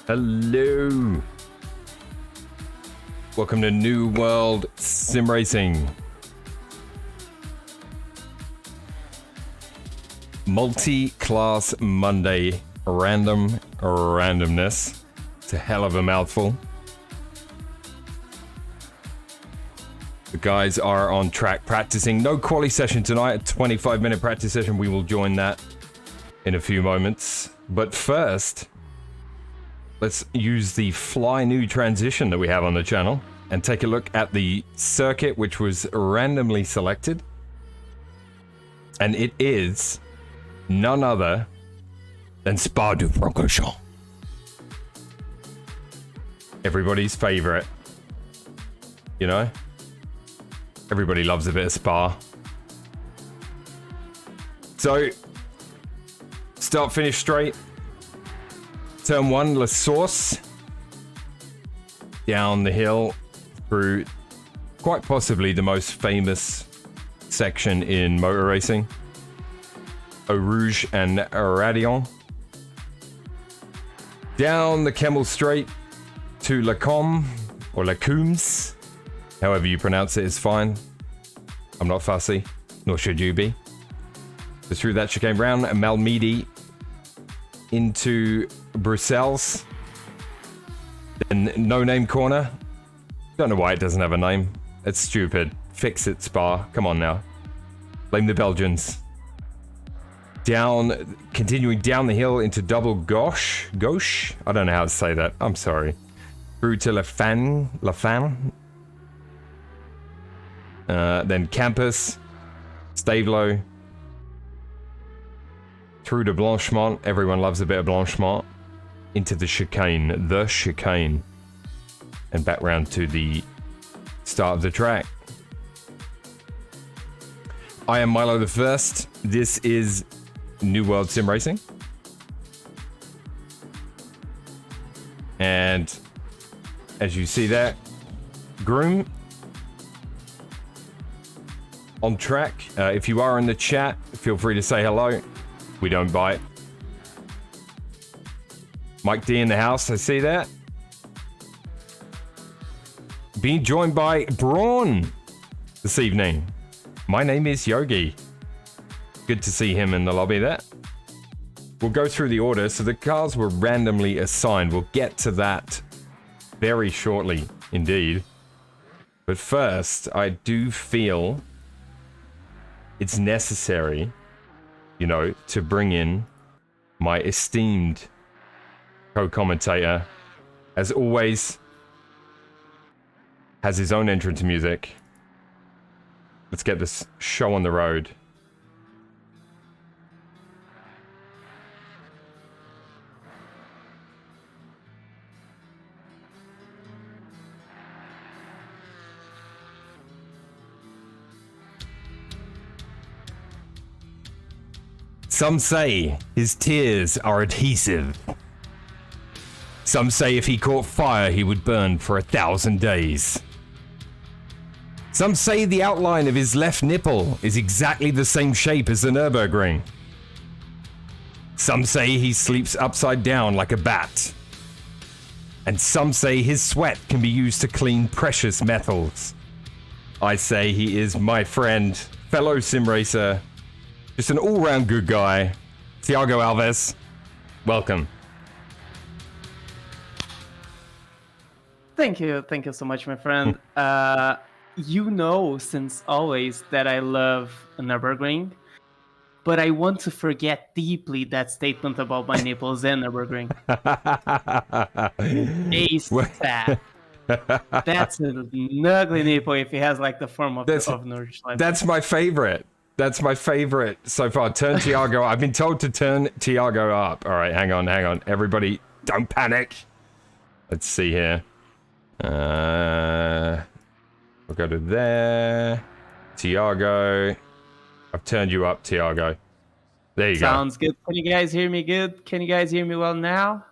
Hello. Welcome to New World Sim Racing. Multi-class Monday randomness. It's a hell of a mouthful. The guys are on track practicing. No quali session tonight, a 25-minute practice session. We will join that in a few moments. But first, let's use the fly new transition that we have on the channel and take a look at the circuit which was randomly selected. And it is none other than Spa-du-Francorchamps. Everybody's favorite. You know? Everybody loves a bit of Spa. So, start, finish straight. Turn 1, La Source. Down the hill through quite possibly the most famous section in motor racing. Eau Rouge and Radion. Down the Kemmel Straight to La Combe, or La Combes. However you pronounce it is fine. I'm not fussy, nor should you be. So through that chicane round, Malmedy into Bruxelles. Then No Name Corner. Don't know why it doesn't have a name. It's stupid. Fix it, Spa. Come on now. Blame the Belgians. Down, continuing down the hill into Double Gauche. I don't know how to say that. I'm sorry. Through to La Fan. Then Campus, Stavelot, through to Blanchemont. Everyone loves a bit of Blanchemont. Into the chicane, and back round to the start of the track. I am Milo the First. This is New World Sim Racing. And as you see there, Groom on track. If you are in the chat, feel free to say hello. We don't bite. Mike D in the house, I see that. Being joined by Braun this evening. My name is Yogi. Good to see him in the lobby there. We'll go through the order. So the cars were randomly assigned. We'll get to that very shortly indeed. But first, I do feel it's necessary, you know, to bring in my esteemed co-commentator. As always, has his own entrance music. Let's get this show on the road. Some say his tears are adhesive. Some say if he caught fire, he would burn for 1,000 days. Some say the outline of his left nipple is exactly the same shape as the Nürburgring. Some say he sleeps upside down like a bat. And some say his sweat can be used to clean precious metals. I say he is my friend, fellow sim racer, just an all-round good guy, Thiago Alves. Welcome. Thank you so much, my friend. You know since always that I love Nürburgring, but I want to forget deeply that statement about my nipples and Nürburgring. ASAP. That's an ugly nipple if it has like the form of Nürburgring. That's my favorite. That's my favorite so far. Turn Thiago. I've been told to turn Thiago up. All right, hang on. Everybody, don't panic. Let's see here. We'll go to there. Thiago. I've turned you up, Thiago. There you go. Sounds good. Can you guys hear me good? Can you guys hear me well now?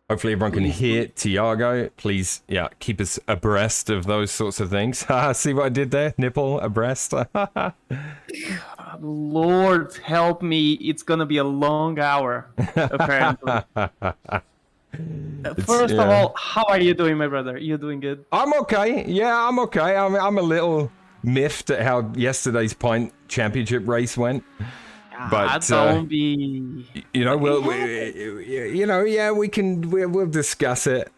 Hopefully everyone can hear Thiago. Please, yeah, keep us abreast of those sorts of things. See what I did there? Nipple abreast. Lord help me. It's going to be a long hour, apparently. First of all, how are you doing, my brother? You doing good? I'm okay. Yeah, I'm okay. I'm a little miffed at how yesterday's pint championship race went. But don't be. you know, we'll discuss it.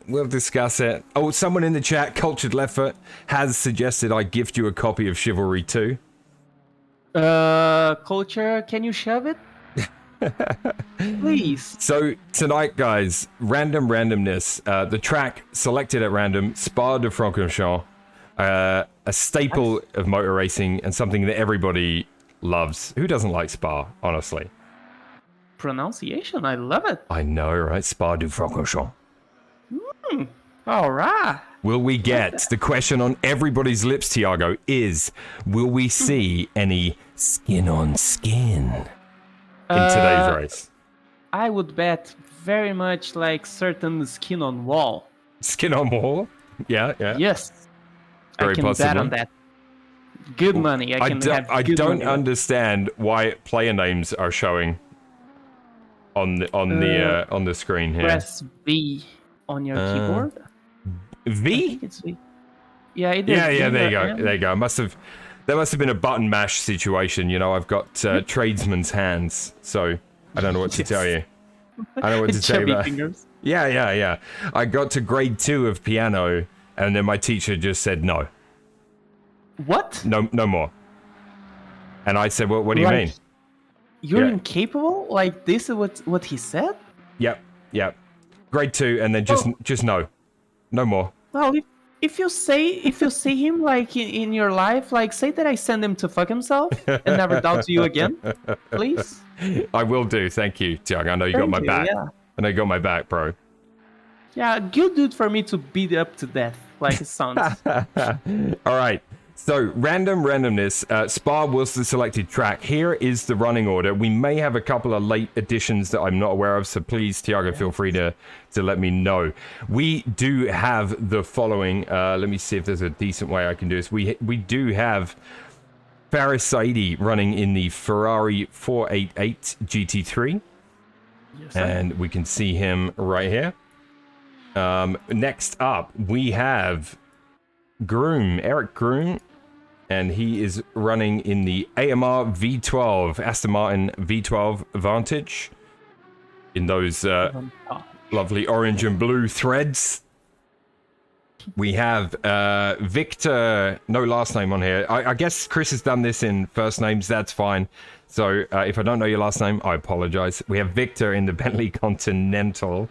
We'll discuss it. Oh, someone in the chat, Cultured Leftfoot, has suggested I gift you a copy of Chivalry 2. Culture, can you shove it? Please. So tonight, guys, randomness. The track selected at random, Spa de Francorchamps, a staple of motor racing and something that everybody loves. Who doesn't like Spa, honestly? Pronunciation, I love it. I know, right? Spa de Francorchamps. All right. Will we get the question on everybody's lips, Tiago, is will we see any skin on skin in today's race? I would bet very much like certain skin on wall. Skin on wall? Yeah. Yes. Very I can possibly. bet on that. Good money. I don't understand why player names are showing on the screen here. Press V on your keyboard. V? I think it's V. Yeah, it is. Yeah, there you go. There you go. There must have been a button mash situation. You know, I've got tradesman's hands, so I don't know what to tell you. I don't know what to tell you about. Fingers. Yeah. I got to grade 2 of piano, and then my teacher just said no. What? No more. And I said, well, what do you mean? You're incapable? Like, this is what he said? Yep. Grade 2, and then just no. No more. Well, if you see him like in your life, like say that I send him to fuck himself and never doubt you again, please. I will do. Thank you, Tiago. I know you got my back. Yeah. I know you got my back, bro. Yeah, good dude for me to beat up to death, like it sounds. All right. So, randomness. Spa was the selected track. Here is the running order. We may have a couple of late additions that I'm not aware of, so please, Tiago, feel free to let me know. We do have the following. Let me see if there's a decent way I can do this. We do have Faris Saidi running in the Ferrari 488 GT3. Yes, and we can see him right here. Next up, we have Eric Groom. And he is running in the AMR V12, Aston Martin V12 Vantage, in those lovely orange and blue threads. We have Victor, no last name on here. I guess Chris has done this in first names, that's fine. So if I don't know your last name, I apologize. We have Victor in the Bentley Continental.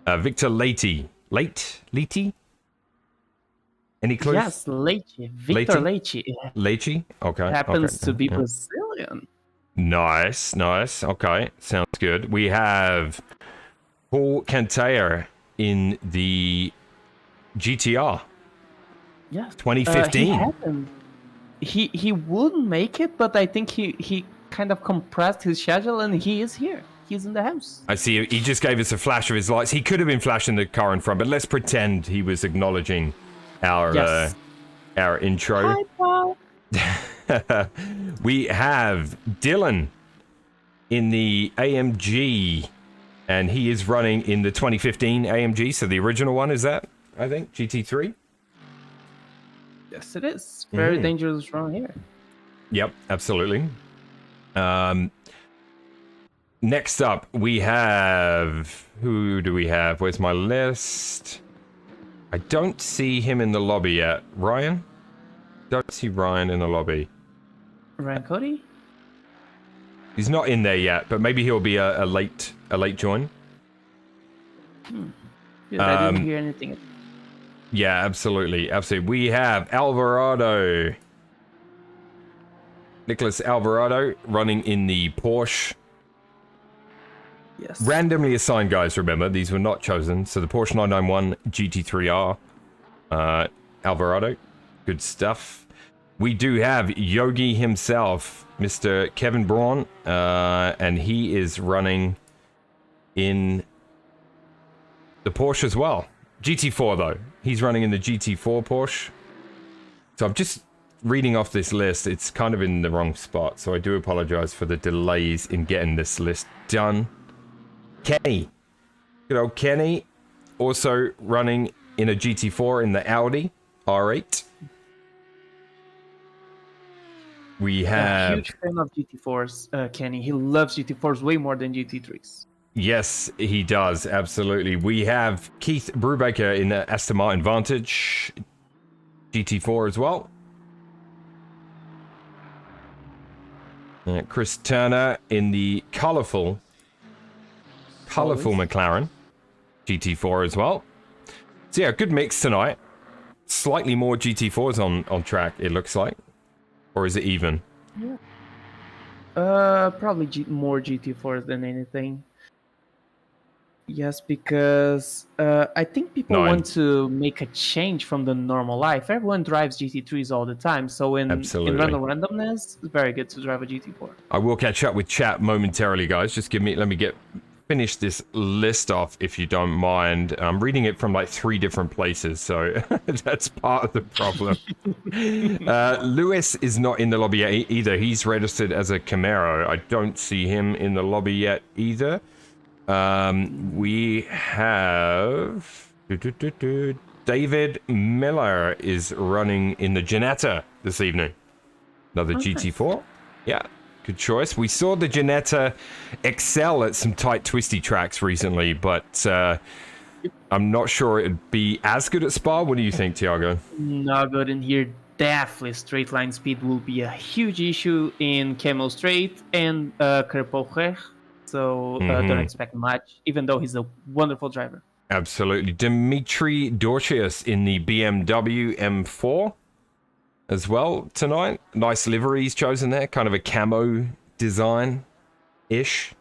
Victor Leite. Leite? Any clues? Yes, Leite. Victor Leite. Leite? Okay. Happens to be Brazilian. Nice. Okay, sounds good. We have Paul Cantair in the GTR. Yes. 2015. He wouldn't make it, but I think he kind of compressed his schedule and he is here. He's in the house. I see. He just gave us a flash of his lights. He could have been flashing the car in front, but let's pretend he was acknowledging our intro. Hi, Paul. We have Dylan in the AMG, and he is running in the 2015 AMG, so the original one is that, I think, GT3? Yes, it is. Very dangerous around here. Yep, absolutely. Next up, we have... Who do we have? Where's my list? I don't see him in the lobby yet. Ryan? Don't see Ryan in the lobby. Ryan Cody? He's not in there yet, but maybe he'll be a late join. Yeah, I didn't hear anything. Yeah, absolutely. We have Alvarado. Nicholas Alvarado running in the Porsche. Yes. Randomly assigned, guys, remember. These were not chosen. So the Porsche 991 GT3R. Alvarado. Good stuff. We do have Yogi himself, Mr. Kevin Braun. And he is running in the Porsche as well. GT4, though. He's running in the GT4 Porsche. So I'm just reading off this list. It's kind of in the wrong spot. So I do apologize for the delays in getting this list done. Kenny, Good old Kenny, also running in a GT4 in the Audi R8. We have... A huge fan of GT4s, Kenny. He loves GT4s way more than GT3s. Yes, he does. Absolutely. We have Keith Brubaker in the Aston Martin Vantage GT4 as well. Chris Turner in the colourful McLaren GT4 as well. So yeah, good mix tonight. Slightly more GT4s on track, it looks like. Or is it even? Yeah. Probably more GT4s than anything. Yes, because I think people want to make a change from the normal life. Everyone drives GT3s all the time, so in randomness, it's very good to drive a GT4. I will catch up with chat momentarily, guys. Just let me finish this list off, if you don't mind. I'm reading it from like 3 different places, so that's part of the problem. Lewis is not in the lobby yet either. He's registered as a Camaro. I don't see him in the lobby yet either. We have David Miller is running in the Ginetta this evening. Another GT4. Yeah, good choice. We saw the Ginetta excel at some tight, twisty tracks recently, but I'm not sure it'd be as good at Spa. What do you think, Tiago? Not good in here. Definitely straight line speed will be a huge issue in Camel Straight and Kerpocher. So don't expect much, even though he's a wonderful driver. Absolutely. Dimitri Dorcius in the BMW M4 as well tonight. Nice livery he's chosen there. Kind of a camo design-ish.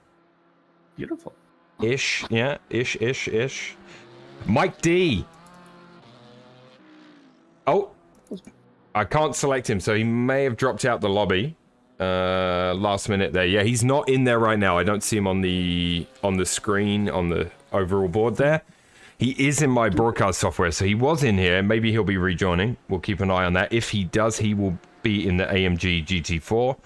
Beautiful. Ish, yeah. Ish. Mike D. Oh, I can't select him, so he may have dropped out the lobby. Last minute there. Yeah, he's not in there right now. I don't see him on the screen on the overall board there. He is in my broadcast software, so he was in here. Maybe he'll be rejoining. We'll keep an eye on that. If he does, he will be in the AMG GT4.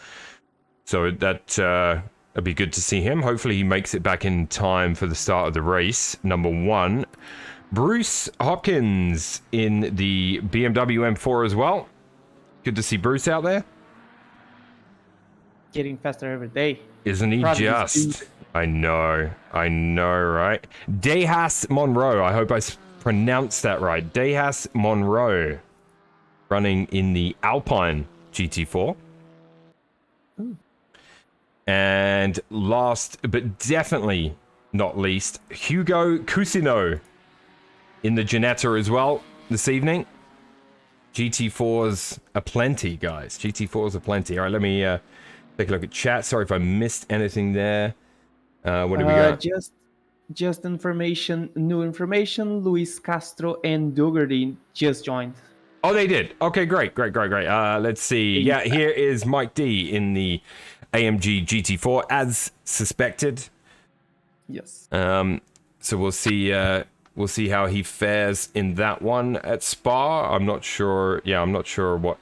So that'd be good to see him. Hopefully he makes it back in time for the start of the race. Number 1, Bruce Hopkins in the BMW M4 as well. Good to see Bruce out there. Getting faster every day. Isn't he just? I know, right? Dejas Monroe, I hope I pronounced that right. Dejas Monroe, running in the Alpine GT4. Ooh. And last, but definitely not least, Hugo Cusino in the Ginetta as well this evening. GT4s aplenty, guys. GT4s aplenty. All right, let me... take a look at chat. Sorry if I missed anything there. What do we got? Just information, new information. Luis Castro and Dougherty just joined. Oh, they did. Okay, great. Let's see. Yeah, here is Mike D in the AMG GT4 as suspected. Yes. So we'll see how he fares in that one at Spa. I'm not sure. Yeah, I'm not sure what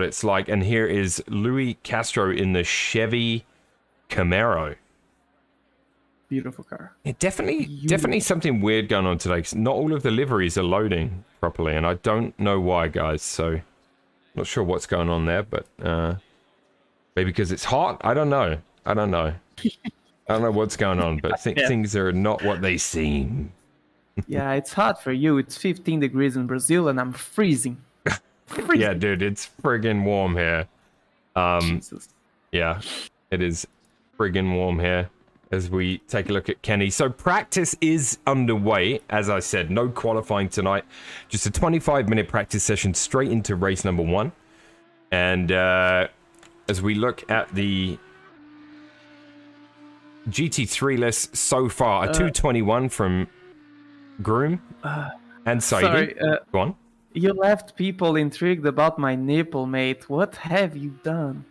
it's like. And here is Louis Castro in the Chevy Camaro. Beautiful car. Yeah, definitely something weird going on today. 'Cause not all of the liveries are loading properly, and I don't know why, guys. So, not sure what's going on there, but maybe because it's hot. I don't know. I don't know what's going on, but things are not what they seem. Yeah, it's hot for you. It's 15 degrees in Brazil, and I'm freezing. Yeah, dude, it's friggin' warm here. Jesus. Yeah, it is friggin' warm here as we take a look at Kenny. So practice is underway. As I said, no qualifying tonight. Just a 25-minute practice session straight into race number 1. And as we look at the GT3 list so far, a 221 from Groom and Saidi. Go on. You left people intrigued about my nipple, mate. What have you done?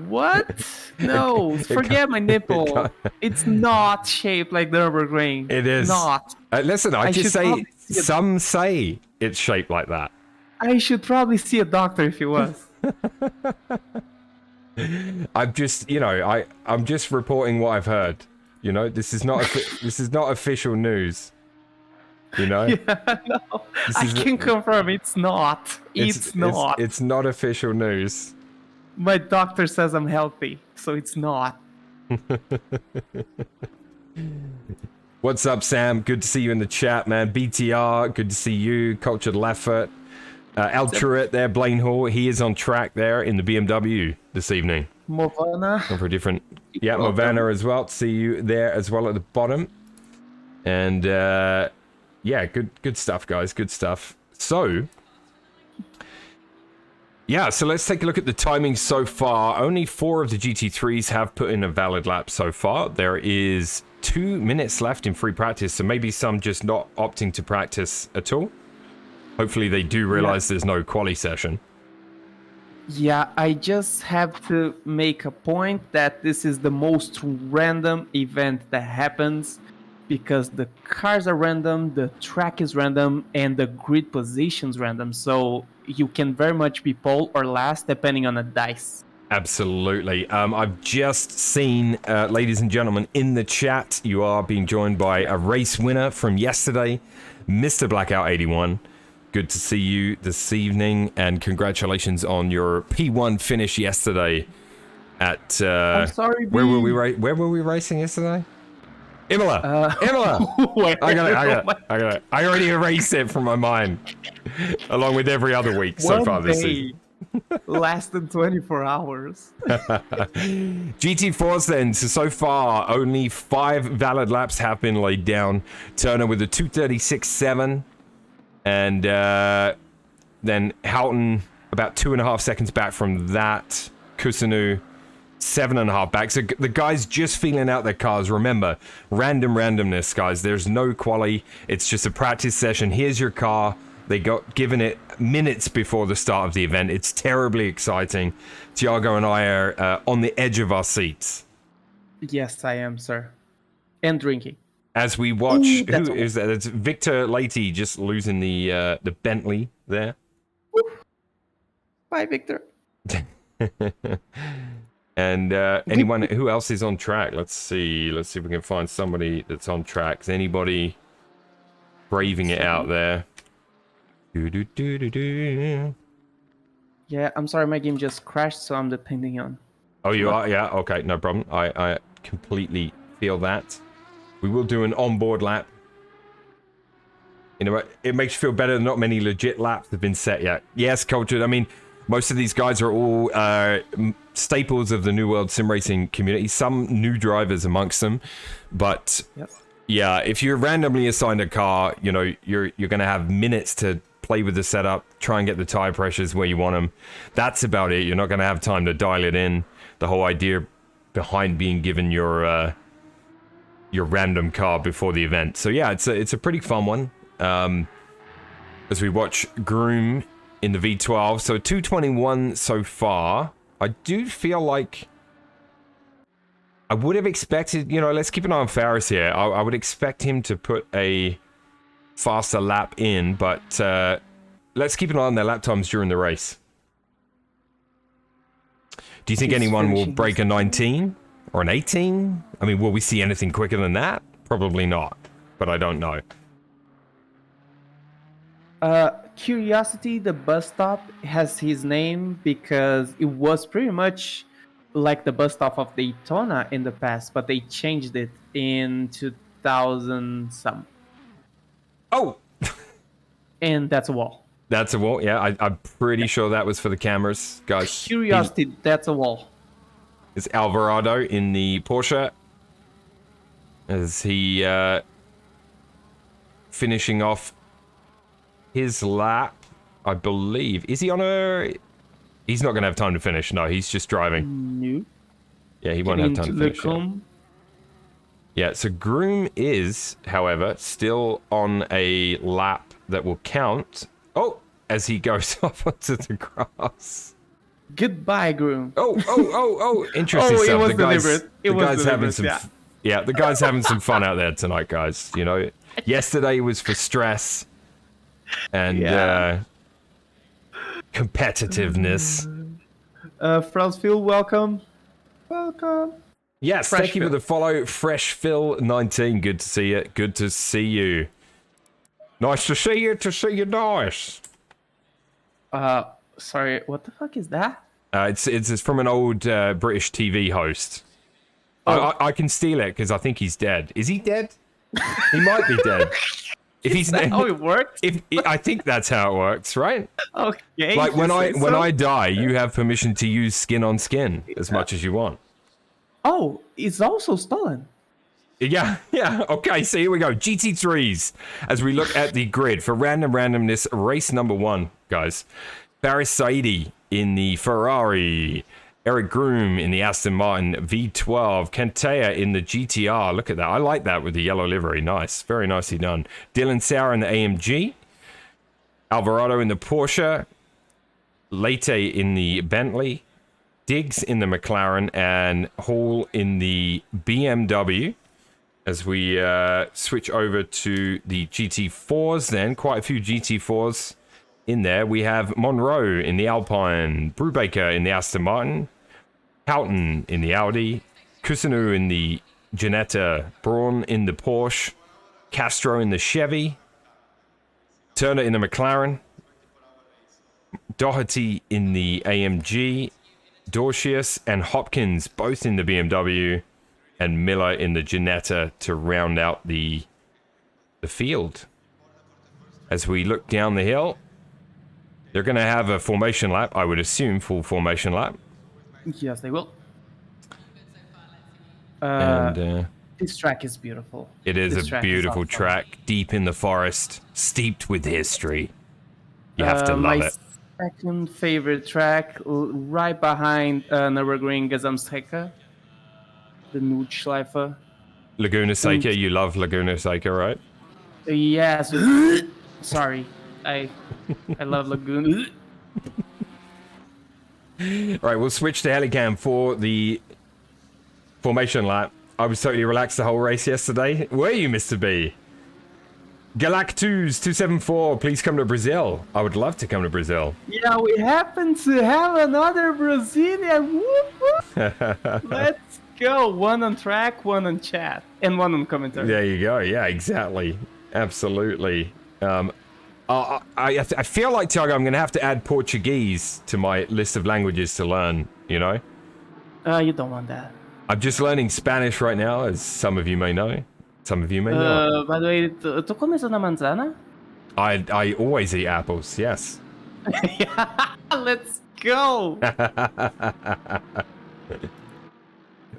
What? No, forget my nipple. It's not shaped like the Nürburgring. It is not. Listen, I just say some say it's shaped like that. I should probably see a doctor if it was. I'm just reporting what I've heard. You know, this is not this is not official news. You know, Yeah, no, I can confirm it's not. It's not. It's not official news. My doctor says I'm healthy, so it's not. What's up, Sam? Good to see you in the chat, man. BTR, good to see you. Cultured Leffert. Altruit there, Blaine Hall. He is on track there in the BMW this evening. Movana. Going for a different... Yeah, Movana as well. See you there as well at the bottom. And, yeah, good stuff, guys. Good stuff. So... Yeah, so let's take a look at the timing so far. Only 4 of the GT3s have put in a valid lap so far. There is 2 minutes left in free practice, so maybe some just not opting to practice at all. Hopefully they do realize there's no quali session. Yeah, I just have to make a point that this is the most random event that happens because the cars are random, the track is random, and the grid position's random. So you can very much be pole or last depending on a dice. Absolutely. I've just seen, ladies and gentlemen, in the chat, you are being joined by a race winner from yesterday, Mr. Blackout 81. Good to see you this evening, and congratulations on your P1 finish yesterday at... I'm sorry, where were we racing yesterday? Imola! Imola! I got it. I already erased it from my mind, along with every other week so far this season. Less than 24 hours. GT4s then, so far only 5 valid laps have been laid down. Turner with a 2:36.7, and then Houghton about 2.5 seconds back from that. Kusunu 7.5 back. So the guys just feeling out their cars. Remember, randomness, guys. There's no quali. It's just a practice session. Here's your car. They got given it minutes before the start of the event. It's terribly exciting. Tiago and I are on the edge of our seats. Yes, I am, sir. And drinking. As we watch, who is that? It's Victor Leite just losing the Bentley there. Bye, Victor. And anyone who else is on track? Let's see if we can find somebody that's on track. Is anybody braving it out there? Yeah, I'm sorry, my game just crashed, so I'm depending on. Oh, you are? Yeah, okay, no problem. I completely feel that. We will do an onboard lap. You know what? It makes you feel better that not many legit laps have been set yet. Yes, Cultured. I mean, most of these guys are all staples of the New World Sim Racing community. Some new drivers amongst them, but yeah, if you're randomly assigned a car, you know you're going to have minutes to play with the setup, try and get the tire pressures where you want them. That's about it. You're not going to have time to dial it in. The whole idea behind being given your random car before the event. So yeah, it's a pretty fun one. As we watch Groom in the V12, so 2:21 so far. I do feel like I would have expected, you know, let's keep an eye on Farris here. I would expect him to put a faster lap in, but let's keep an eye on their lap times during the race. Do you think anyone will break a 19 or an 18? I mean, will we see anything quicker than that? Probably not, but I don't know. Curiosity, the bus stop has his name because it was pretty much like the bus stop of Daytona in the past, but they changed it in 2000 some. Oh! And that's a wall. That's a wall, yeah. I'm pretty sure that was for the cameras, guys. Curiosity, that's a wall. It's Alvarado in the Porsche as he finishing off his lap, I believe. Is he on a... He's not going to have time to finish. No, he's just driving. No. Yeah, he won't have time to finish. Yeah, so Groom is, however, still on a lap that will count. Oh, as he goes off onto the grass. Goodbye, Groom. Oh, interesting stuff. It was deliberate. The guy's having some... Yeah, the guy's having some fun out there tonight, guys. You know, yesterday was for stress and competitiveness. Frelsfield, welcome. Welcome. Yes, thank you for the follow, FreshPhil19. Good to see you. Good to see you. Nice to see you. To see you, nice. Sorry, what the fuck is that? It's from an old British TV host. Oh. I can steal it because I think he's dead. Is he dead? He might be dead. If he's Is that how it works? I think that's how it works, right? Okay. Like when I die, you have permission to use skin on skin as much as you want. Oh, it's also stolen. Yeah. Okay, so here we go. GT3s. As we look at the grid for randomness, race number 1, guys. Faris Saidi in the Ferrari. Eric Groom in the Aston Martin V12. Kantea in the GTR. Look at that. I like that with the yellow livery. Nice. Very nicely done. Dylan Sauer in the AMG. Alvarado in the Porsche. Leite in the Bentley. Diggs in the McLaren. And Hall in the BMW. As we switch over to the GT4s then. Quite a few GT4s in there. We have Monroe in the Alpine. Brubaker in the Aston Martin. Houghton in the Audi. Kusunu in the Ginetta. Braun in the Porsche. Castro in the Chevy. Turner in the McLaren. Doherty in the AMG. Dorcius and Hopkins both in the BMW. And Miller in the Ginetta to round out the field. As we look down the hill, they're going to have a formation lap, I would assume, full formation lap. Yes, they will. And this track is beautiful. it is This a track beautiful awesome. track, deep in the forest, steeped with history. You have to love my it. second favorite track, right behind Nürburgring Gesamtstrecke, the Nordschleife. Laguna Seca, you love Laguna Seca, right? Yes. Sorry, I love Laguna. Right, we'll switch to Helicam for the formation lap. I was totally relaxed the whole race yesterday. Were you, Mr. B? Galactus274, please come to Brazil. I would love to come to Brazil. Yeah, we happen to have another Brazilian. Whoop, whoop. Let's go. One on track, one on chat, and one on commentary. There you go. Yeah, exactly. Absolutely. I feel like, Tiago, I'm going to have to add Portuguese to my list of languages to learn, you know? You don't want that. I'm just learning Spanish right now, as some of you may know. Some of you may not. By the way, tu comes una manzana? I always eat apples, yes. Yeah, let's go.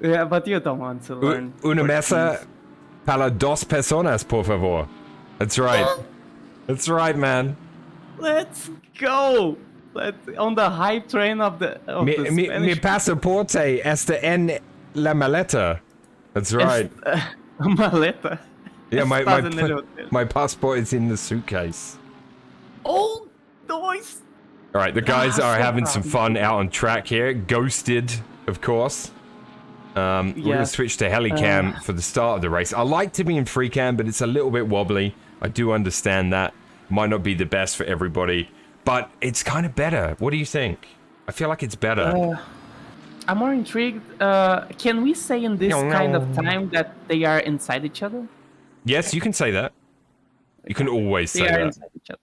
Yeah, but you don't want to learn. Una mesa Portuguese. para dos personas, por favor. That's right. That's right, man. Let's go. On the hype train of the Mi Spanish. pasaporte está en la maleta. That's right. Maleta. Yeah, Estás en el hotel. my passport is in the suitcase. Oh, nice. All right, the guys Ah, are so having some proud. fun out on track here. Ghosted, of course. We're going Yeah. to switch to Helicam for the start of the race. I like to be in free cam, but it's a little bit wobbly. I do understand that. Might not be the best for everybody, but it's kind of better. What do you think? I feel like it's better. I'm more intrigued. Can we say in this kind of time that they are inside each other? Yes, you can say that. You can always They say are that. inside each other.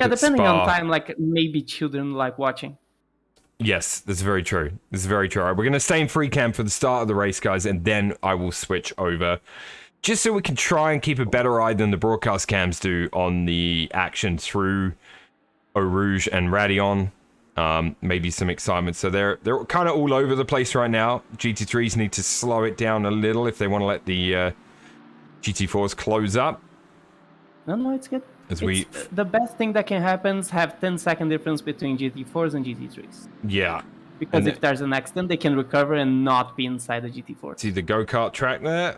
Yeah, But depending on Spa- time, like maybe children like watching. Yes, that's very true. This is very true. All right, we're going to stay in free cam for the start of the race, guys, and then I will switch over. Just so we can try and keep a better eye than the broadcast cams do on the action through Eau Rouge and Radion. Maybe some excitement. So they're kind of all over the place right now. GT3s need to slow it down a little if they want to let the GT4s close up. No, it's good. As The best thing that can happen is have 10-second difference between GT4s and GT3s. Yeah. Because And if there's an accident, they can recover and not be inside the GT4. See the go-kart track there?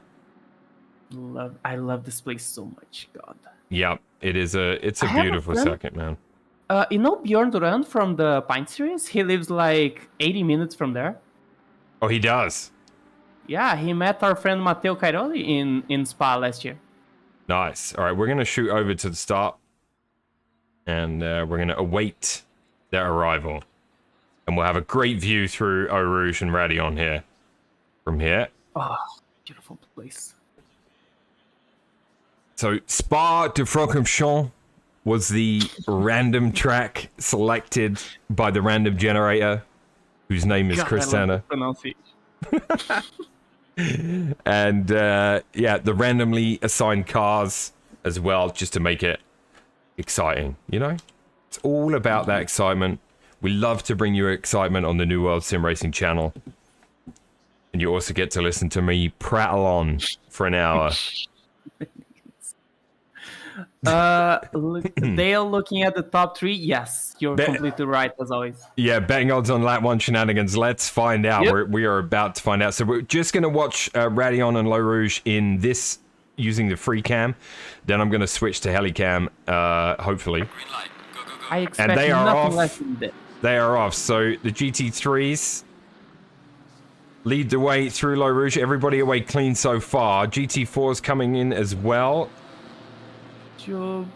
I love this place so much. God. Yeah, it's a I have a beautiful friend- circuit, man. You know Bjorn Duran from the Pint series? He lives like 80 minutes from there. Oh, he does. Yeah, he met our friend Matteo Cairoli in Spa last year. Nice. All right, we're going to shoot over to the start. And we're going to await their arrival. And we'll have a great view through Eau Rouge and Radion here. from here. Oh, beautiful place. So Spa de Francorchamps was the random track selected by the random generator, whose name is God, Chris I love Tanner. the pronunciation. And yeah, the randomly assigned cars as well, just to make it exciting, you know? It's all about that excitement. We love to bring you excitement on the New World Sim Racing channel. And you also get to listen to me prattle on for an hour. Dale, looking at the top 3, yes, you're completely right as always. Yeah, betting odds on lap 1 shenanigans. Let's find out. Yep. We are about to find out. So we're just going to watch Radion and Low Rouge in this using the free cam. Then I'm going to switch to Helicam, hopefully. Green light. Go, go, go. I expect And they are nothing off. less than this. They are off. So the GT3s lead the way through Low Rouge. Everybody away clean so far. GT4s coming in as well.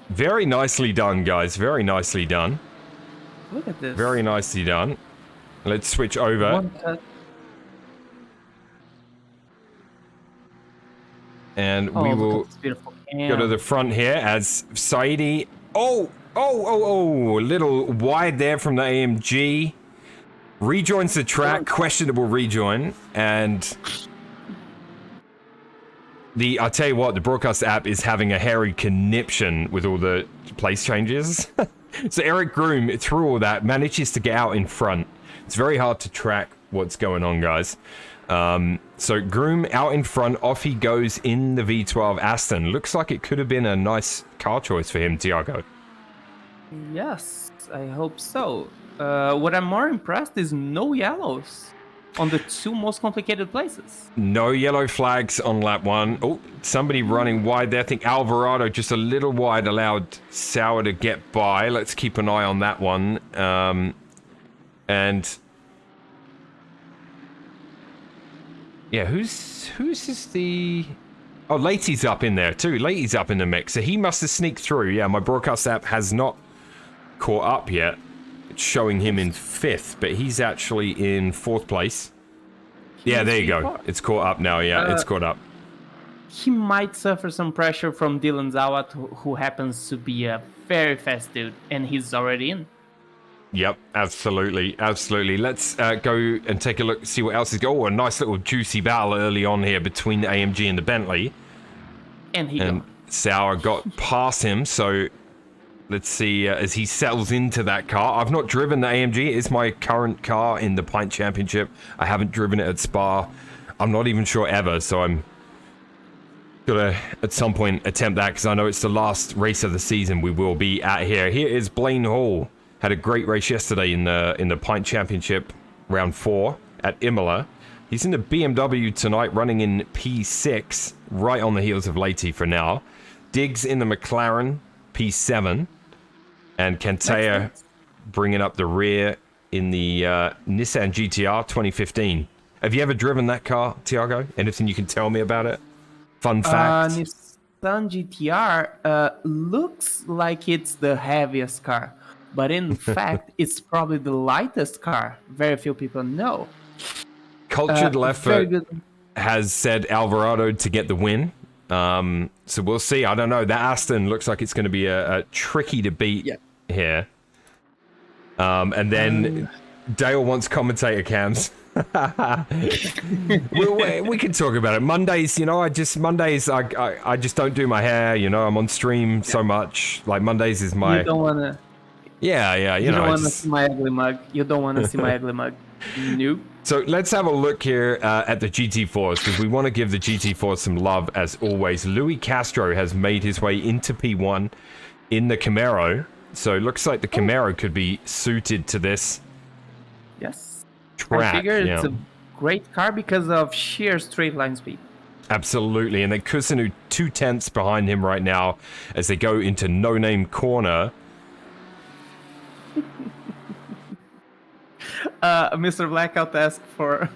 Very nicely done, guys. Very nicely done. Look at this. Very nicely done. Let's switch over. One cut. And Oh, we look will at this beautiful go to the front here as Saidi. Oh, a little wide there from the AMG. Rejoins the track, questionable rejoin. And I'll tell you what, the broadcast app is having a hairy conniption with all the place changes. So Eric Groom, through all that, manages to get out in front. It's very hard to track what's going on, guys. So Groom out in front, off he goes in the V12 Aston. Looks like it could have been a nice car choice for him, Tiago. Yes, I hope so. What I'm more impressed is no yellows on the 2 most complicated places. No yellow flags on lap 1. Oh, somebody running wide there. I think Alvarado just a little wide allowed Sauer to get by. Let's keep an eye on that one. And yeah, who's is the... Oh, Leighty's up in there too. Leighty's up in the mix. So he must have sneaked through. Yeah, my broadcast app has not caught up yet. It's showing him in 5th, but he's actually in 4th place. Yeah, there you go. It's caught up now. Yeah, it's caught up. He might suffer some pressure from Dylan Zawat, who happens to be a very fast dude, and he's already in. Yep, absolutely, absolutely. Let's go and take a look, see what else is going on. Oh, a nice little juicy battle early on here between the AMG and the Bentley. And Sauer got past him, so let's see as he settles into that car. I've not driven the AMG. It is my current car in the Pint Championship. I haven't driven it at Spa. I'm not even sure ever, so I'm gonna at some point attempt that because I know it's the last race of the season we will be at here. Here is Blaine Hall. Had a great race yesterday in the Pint Championship round 4 at Imola. He's in the BMW tonight, running in P6, right on the heels of Leighty for now. Diggs in the McLaren P7, and Cantea bringing up the rear in the Nissan GTR 2015. Have you ever driven that car, Tiago? Anything you can tell me about it? Fun fact? Nissan GTR looks like it's the heaviest car, but in fact, it's probably the lightest car. Very few people know. Cultured Left Foot has said Alvarado to get the win. So we'll see. I don't know. That Aston looks like it's going to be a tricky to beat here. And then Dale wants commentator cams. we can talk about it. Mondays, you know, I just don't do my hair. You know, I'm on stream so much. Like Mondays is my. You don't wanna. Yeah. You don't want to see my ugly mug. You don't want to see my ugly mug. Nope. So let's have a look here at the GT4s because we want to give the GT4 some love as always. Louis Castro has made his way into P1 in the Camaro. So it looks like the Camaro could be suited to this track. I figure it's a great car because of sheer straight line speed. Absolutely. And then Kusunu 2/10 behind him right now as they go into No Name Corner. Mr. Blackout asked for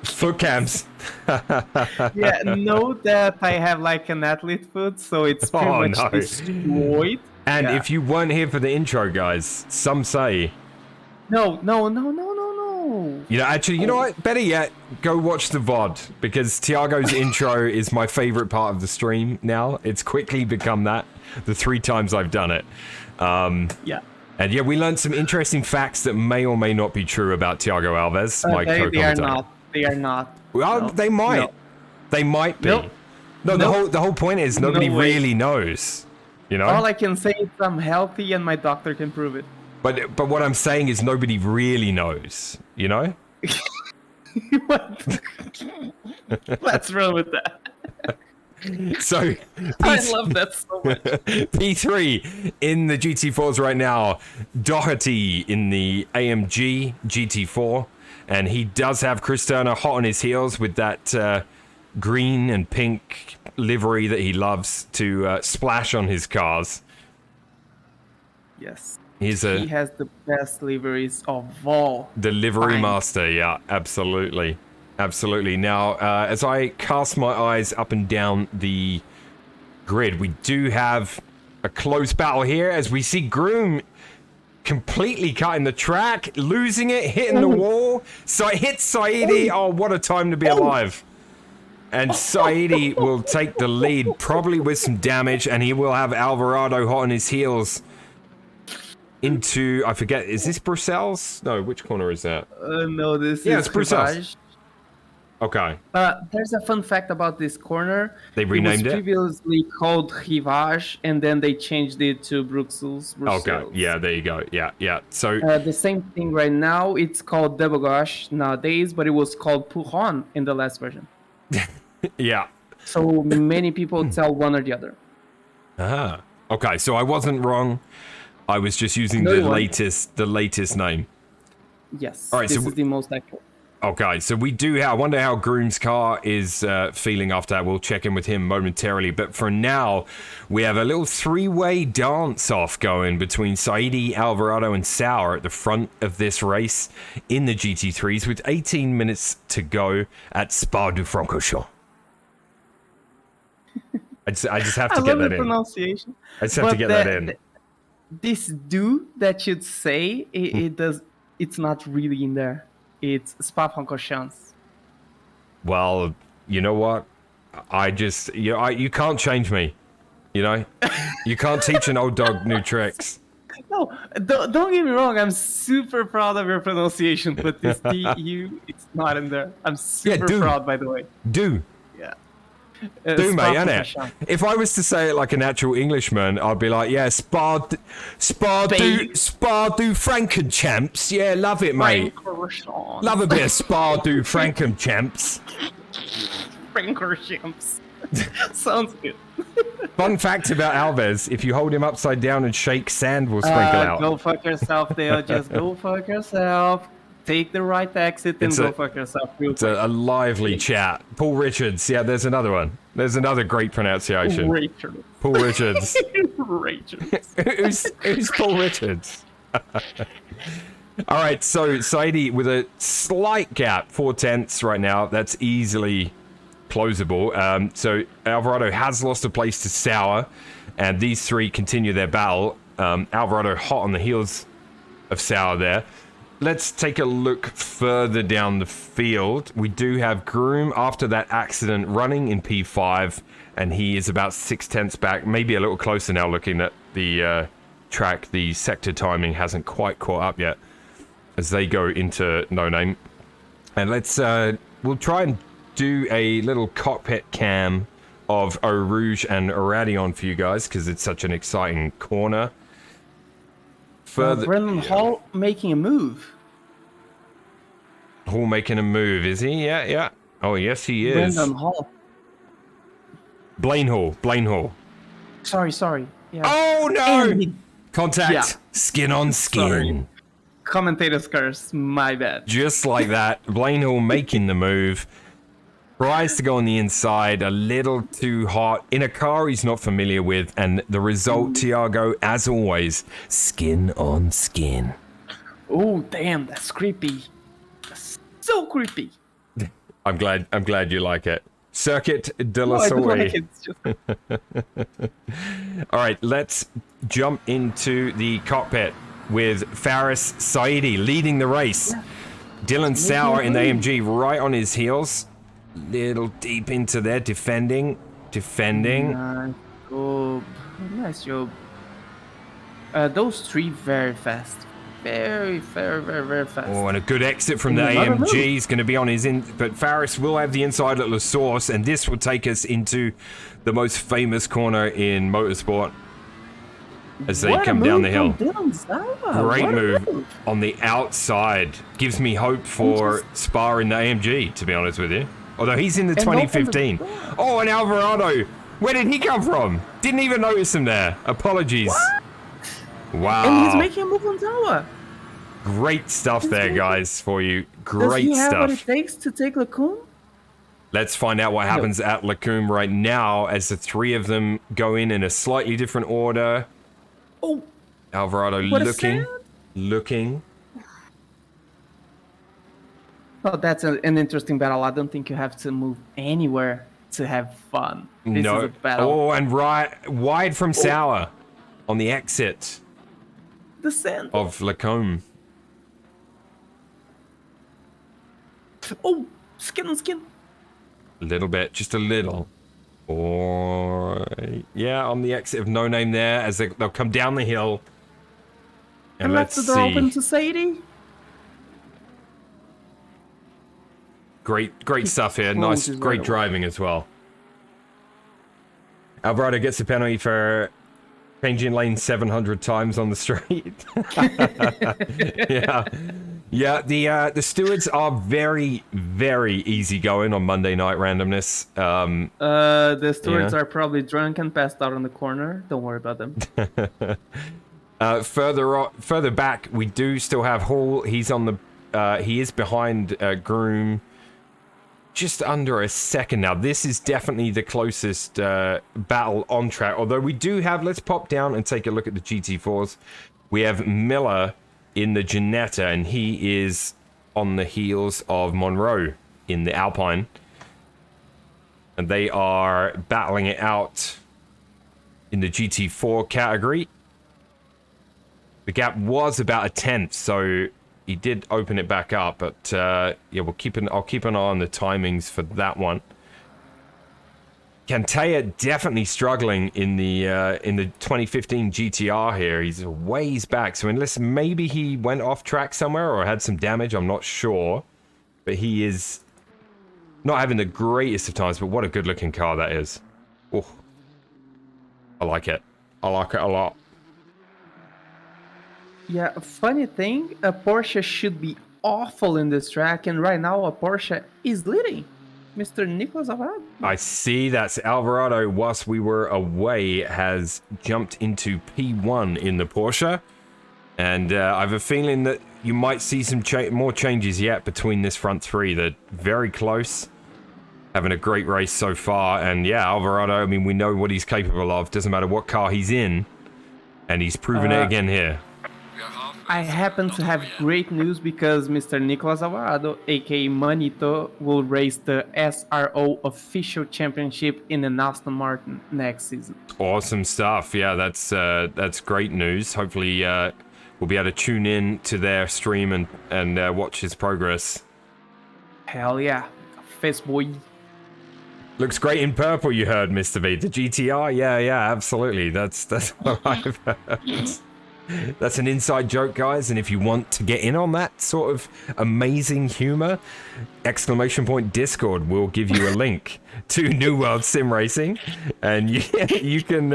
foot cams. Yeah, note that I have like an athlete foot, so it's pretty much destroyed. And if you weren't here for the intro, guys, some say... No. No. You know, actually, you know what? Better yet, go watch the VOD, because Tiago's intro is my favorite part of the stream now. It's quickly become that, the 3 times I've done it. Yeah. And yeah, we learned some interesting facts that may or may not be true about Tiago Alves, my They co-commentator. are not. They are not. Well, No. they might. No. They might be. Nope. No, Nope. the whole point is nobody No way. really knows. You know? All I can say is I'm healthy and my doctor can prove it. But what I'm saying is nobody really knows, you know? What? What's wrong with that? So, I love that so much. P3 in the GT4s right now. Doherty in the AMG GT4. And he does have Chris Turner hot on his heels with that green and pink livery that he loves to splash on his cars. Yes. He He has the best liveries of all. the livery time. master, yeah, absolutely. Absolutely. Now, as I cast my eyes up and down the grid, we do have a close battle here as we see Groom completely cutting the track, losing it, hitting the wall. So it hits Saidi. Oh, what a time to be alive. And Saidi will take the lead, probably with some damage, and he will have Alvarado hot on his heels into, I forget, is this Bruxelles? No, which corner is that? No, this Yeah, is it's Brussels. Rivage. Okay. There's a fun fact about this corner. They renamed it. it? Was previously called Rivage, and then they changed it to Bruxelles. Okay, yeah, there you go. Yeah, yeah. So, The same thing right now. It's called Debogosh nowadays, but it was called Pujon in the last version. yeah. So many people tell one or the other. Ah. Okay, so I wasn't wrong. I was just using No, the you weren't. latest name. Yes. All right, this so is the most accurate. Okay, so we do have, I wonder how Groom's car is feeling after that. We'll check in with him momentarily. But for now, we have a little 3-way dance-off going between Saidi, Alvarado, and Sauer at the front of this race in the GT3s with 18 minutes to go at Spa-du-Francorchamps. I just have to get love that the in. pronunciation. I just have to get that in. This "do" that you'd say, it's not really in there. It's Spa-Francorchamps. Well, you know what? You can't change me. You know, you can't teach an old dog new tricks. No, don't get me wrong. I'm super proud of your pronunciation, but this D-U, it's not in there. I'm super do. proud, by the way. Do. Yeah. Do, mate, innit? Spa-Francorchamps. If I was to say it like an actual Englishman, I'd be like, yeah, Spa du Frankenchamps. Yeah, love it, mate. Francorchamps. Love a bit of Spa du Frankenchamps. Francorchamps. Sounds good. Fun fact about Alves, if you hold him upside down and shake, sand will sprinkle out. Go fuck yourself, Dale. Just go fuck yourself. Take the right exit and go fuck yourself. It's a lively chat. Paul Richards. Yeah, there's another one. There's another great pronunciation. Richard. Paul Richards. Richard. who's Paul Richards? All right, so Saidi with a slight gap, 4/10 right now. That's easily closable. So Alvarado has lost a place to Sauer, and these three continue their battle. Alvarado hot on the heels of Sauer there. Let's take a look further down the field. We do have Groom after that accident running in P5, and he is about 6/10 back, maybe a little closer now looking at the track. The sector timing hasn't quite caught up yet as they go into no name. And we'll try and do a little cockpit cam of Eau Rouge and Radion for you guys because it's such an exciting corner. Brendan Hall making a move. Hall making a move, is he? Yeah, yeah. Oh, yes, he is. Brendan Hall. Blaine Hall. Sorry. Yeah. Oh, no! And Contact. Yeah. Skin on skin. Sorry. Commentator's curse. My bad. Just like that. Blaine Hall making the move. Tries to go on the inside, a little too hot, in a car he's not familiar with, and the result, Tiago, as always, skin on skin. Oh, damn, that's creepy. That's so creepy. I'm glad you like it. Circuit de la No, I don't Soleil. like it. It's just... All right, let's jump into the cockpit with Faris Saidi leading the race. Dylan Sauer in the AMG right on his heels. Little deep into there, defending. Nice job. Nice job. Those three very fast. Very fast. Oh, and a good exit from the Another move. AMG is going to be on his in, but Faris will have the inside at La Source, and this will take us into the most famous corner in motorsport as they come down the hill. Great move on the outside. Gives me hope for Spa in the AMG, to be honest with you. Although he's in the 2015. Oh, and Alvarado. Where did he come from? Didn't even notice him there. Apologies. What? Wow. And he's making a move on Tower. Great stuff there, guys, for you. Great Does he have stuff. what it takes to take Lacombe? Let's find out what happens at Lacombe right now as the three of them go in a slightly different order. Oh. Alvarado looking. Oh, that's an interesting battle. I don't think you have to move anywhere to have fun. This is a battle. Oh, and wide from Sauer on the exit Descent. of Lacombe. Oh, skin on skin. A little bit, just a little. Or yeah, on the exit of No Name there as they'll come down the hill. And let's let's the door open see. to Sadie. Great stuff here. Nice, great driving as well. Alvarado gets a penalty for changing lane 700 times on the straight. Yeah. The stewards are very easy going on Monday Night Randomness. The stewards are probably drunk and passed out on the corner. Don't worry about them. Further back, we do still have Hall. He's on the. He is behind Groom. Just under a second now. This is definitely the closest battle on track. Although we do have, let's pop down and take a look at the GT4s. We have Miller in the Ginetta, and he is on the heels of Monroe in the Alpine. And they are battling it out in the GT4 category. The gap was about a tenth, so he did open it back up, but yeah, I'll keep an eye on the timings for that one. Cantea definitely struggling in the 2015 GTR here. He's a ways back, so unless maybe he went off track somewhere or had some damage, I'm not sure. But he is not having the greatest of times, but what a good looking car that is. Oh, I like it. I like it a lot. Yeah, funny thing, a Porsche should be awful in this track, and right now a Porsche is leading. Mr. Nicholas Alvarado. I see that's Alvarado, whilst we were away, has jumped into P1 in the Porsche. And I have a feeling that you might see some more changes yet between this front three. They're very close. Having a great race so far. And yeah, Alvarado, I mean, we know what he's capable of. Doesn't matter what car he's in. And he's proven it again here. I happen to have great news because Mr. Nicholas Alvarado, aka Manito, will race the SRO official championship in an Aston Martin next season. Awesome stuff. Yeah, that's great news. Hopefully we'll be able to tune in to their stream and watch his progress. Hell yeah. Fast boy. Looks great in purple, you heard, Mr. V. The GTR? Yeah, absolutely. That's what I've heard. That's an inside joke, guys, and if you want to get in on that sort of amazing humor, ! Discord will give you a link to New World Sim Racing, and you can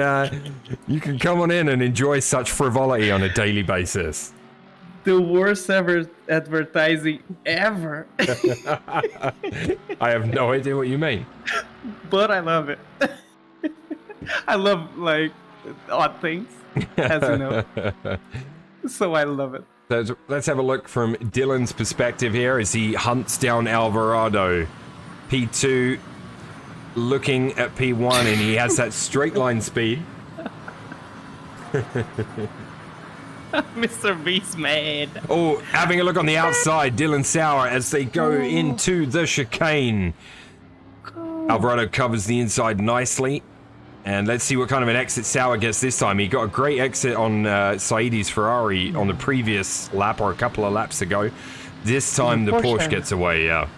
come on in and enjoy such frivolity on a daily basis. The worst ever advertising ever. I have no idea what you mean. But I love it. I love, like, odd things. As you know. So I love it. So let's have a look from Dylan's perspective here as he hunts down Alvarado. P2 looking at P1, and he has that straight line speed. Mr. Beast mad. Oh, having a look on the outside, Dylan Sauer as they go into the chicane. Alvarado covers the inside nicely. And let's see what kind of an exit Sauer gets this time. He got a great exit on Saidi's Ferrari on the previous lap or a couple of laps ago. This time the Porsche gets away, yeah.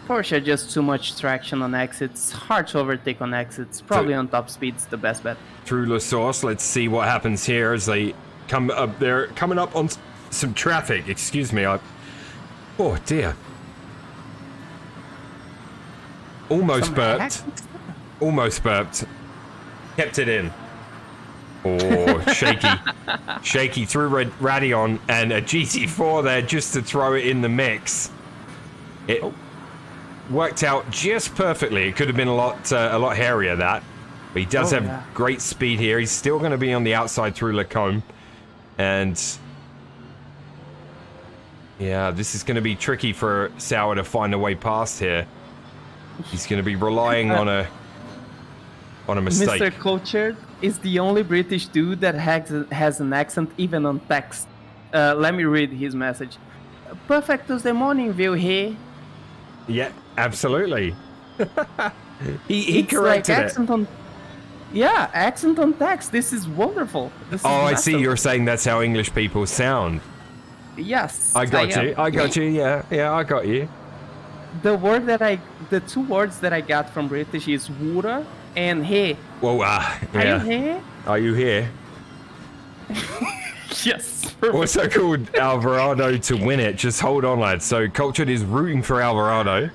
Porsche just too much traction on exits, hard to overtake on exits, probably on top speed's the best bet. Through La Source, let's see what happens here as they come up. They're coming up on some traffic, excuse me. Oh dear. Almost burped. Almost burped. Kept it in. Oh, shaky. Shaky through Radeon and a GT4 there just to throw it in the mix. It worked out just perfectly. It could have been a lot hairier, that. But he does have great speed here. He's still going to be on the outside through Lacombe. And yeah, this is going to be tricky for Sauer to find a way past here. He's going to be relying on a mistake. Mr. Cultured is the only British dude that has an accent even on text. Let me read his message. Perfect Tuesday morning view here. Yeah, absolutely. he corrected like accent it. Accent on text. This is wonderful. I see. You're saying that's how English people sound. Yes. I got you. Yeah, I got you. The two words that I got from British is "woura" and "hey." Whoa, yeah. Are you here? Are you here? Yes. Perfect. Also called Alvarado to win it. Just hold on, lads. So Cultured is rooting for Alvarado.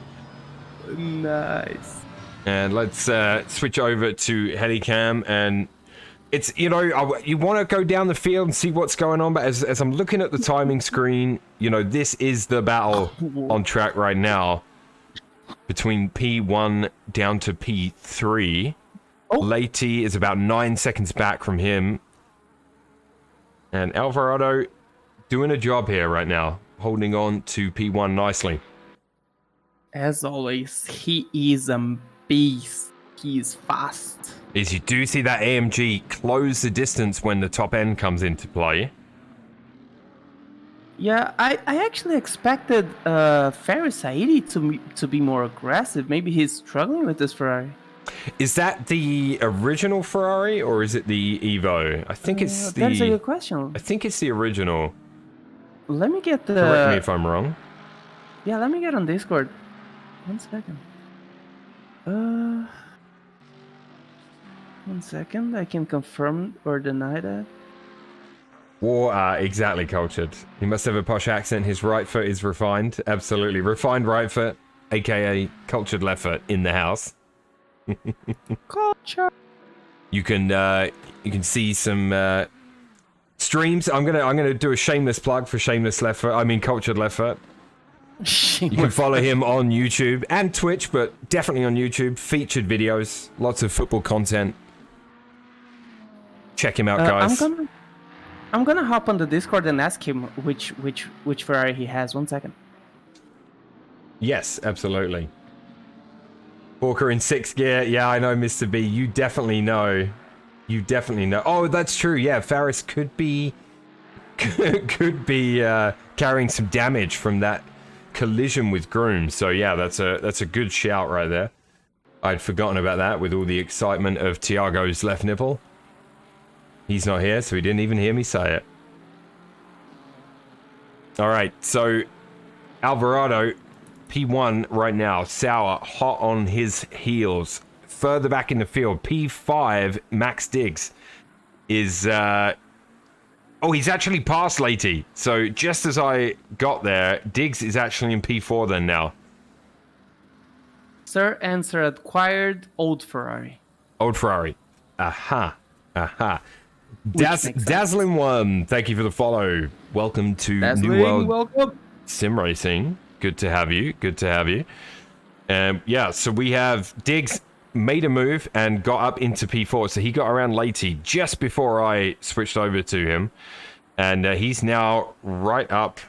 Nice. And let's switch over to Helicam, and it's, you want to go down the field and see what's going on, but as I'm looking at the timing screen, this is the battle on track right now between P1 down to P3. Leite is about 9 seconds back from him. And Alvarado doing a job here right now, holding on to P1 nicely. As always, he is a beast. He is fast. As you do see that AMG close the distance when the top end comes into play. Yeah, I actually expected Faris Saidi to be more aggressive. Maybe he's struggling with this Ferrari. Is that the original Ferrari or is it the Evo? I think it's the... That's a good question. I think it's the original. Let me get the... Correct me if I'm wrong. Yeah, let me get on Discord. 1 second. 1 second, I can confirm or deny that. Exactly, Cultured. He must have a posh accent. His right foot is refined. Absolutely. Refined right foot, aka cultured left foot in the house. Culture. You can see some streams. I'm gonna do a shameless plug for shameless left foot. I mean cultured left foot. You can follow him on YouTube and Twitch, but definitely on YouTube. Featured videos, lots of football content. Check him out, guys. I'm gonna hop on the Discord and ask him which Ferrari he has. 1 second. Yes, absolutely. Walker in 6th gear. Yeah, I know, Mr. B. You definitely know. You definitely know. Oh, that's true. Yeah, Faris could be carrying some damage from that collision with Groom. So yeah, that's a good shout right there. I'd forgotten about that with all the excitement of Tiago's left nipple. He's not here, so he didn't even hear me say it. All right, so Alvarado, P1 right now. Sauer hot on his heels. Further back in the field, P5, Max Diggs is... Oh, he's actually past Leite. So just as I got there, Diggs is actually in P4 then now. Sir, answer acquired old Ferrari. Old Ferrari. Aha. Aha. Dazzling One, thank you for the follow. Welcome to New World Sim Racing. Good to have you. Good to have you. Yeah, so we have Diggs made a move and got up into P4. So he got around Leite just before I switched over to him. And he's now right up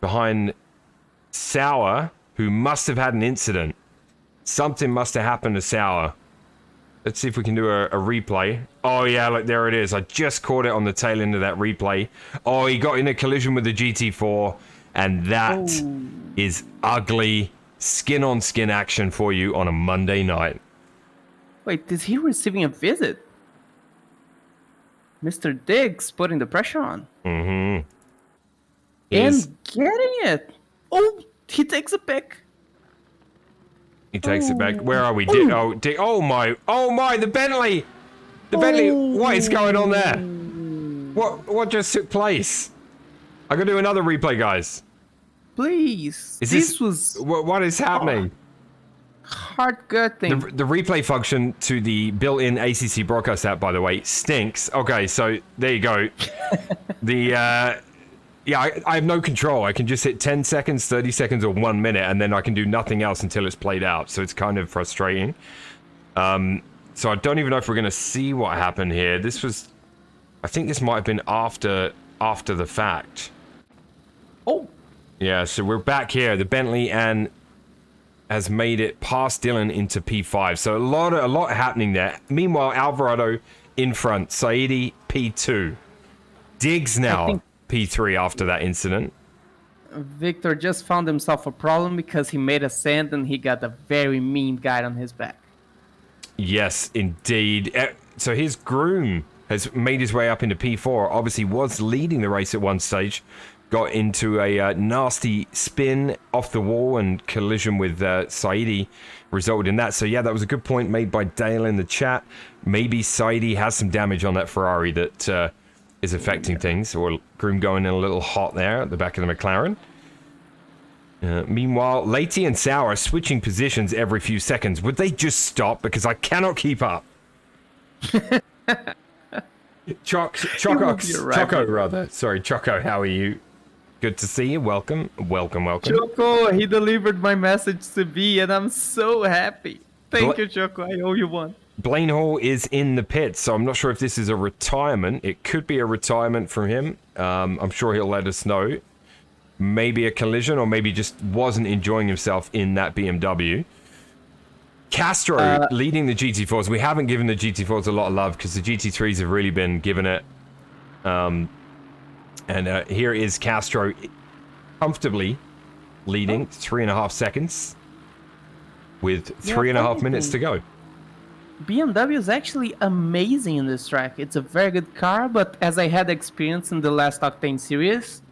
behind Sauer, who must have had an incident. Something must have happened to Sauer. Let's see if we can do a replay. Oh, yeah, look, there it is. I just caught it on the tail end of that replay. Oh, he got in a collision with the GT4, and that is ugly skin-on-skin action for you on a Monday night. Wait, is he receiving a visit? Mr. Diggs putting the pressure on. Mm-hmm. And getting it. Oh, he takes a pick. He takes it back. Where are we? Oh my, the Bentley! The Bentley, what is going on there? What just took place? I gotta do another replay, guys. Please. This was what is happening? heart-gutting. The replay function to the built-in ACC broadcast app, by the way, stinks. Okay, so there you go. Yeah, I have no control. I can just hit 10 seconds, 30 seconds, or 1 minute, and then I can do nothing else until it's played out. So it's kind of frustrating. So I don't even know if we're going to see what happened here. I think this might have been after the fact. Oh. Yeah, so we're back here. The Bentley has made it past Dylan into P5. So a lot happening there. Meanwhile, Alvarado in front. Saidi P2. Diggs now P3 after that incident. Victor just found himself a problem because he made a sand and he got a very mean guy on his back. Yes, indeed. So his groom has made his way up into P4. Obviously was leading the race at one stage. Got into a nasty spin off the wall and collision with Saidi resulted in that. So yeah, that was a good point made by Dale in the chat. Maybe Saidi has some damage on that Ferrari that is affecting things. Or groom going in a little hot there at the back of the McLaren. Meanwhile, Lati and Sauer are switching positions every few seconds. Would they just stop? Because I cannot keep up. Choco, rather. Sorry, Choco, how are you? Good to see you. Welcome. Choco, he delivered my message to B, and I'm so happy. Thank you, Choco. I owe you one. Blaine Hall is in the pits, so I'm not sure if this is a retirement. It could be a retirement from him. I'm sure he'll let us know. Maybe a collision, or maybe just wasn't enjoying himself in that BMW. Castro leading the GT4s. We haven't given the GT4s a lot of love because the GT3s have really been given it. And here is Castro comfortably leading 3.5 seconds with 3.5 minutes to go. BMW is actually amazing in this track. It's a very good car, but as I had experience in the last Octane series,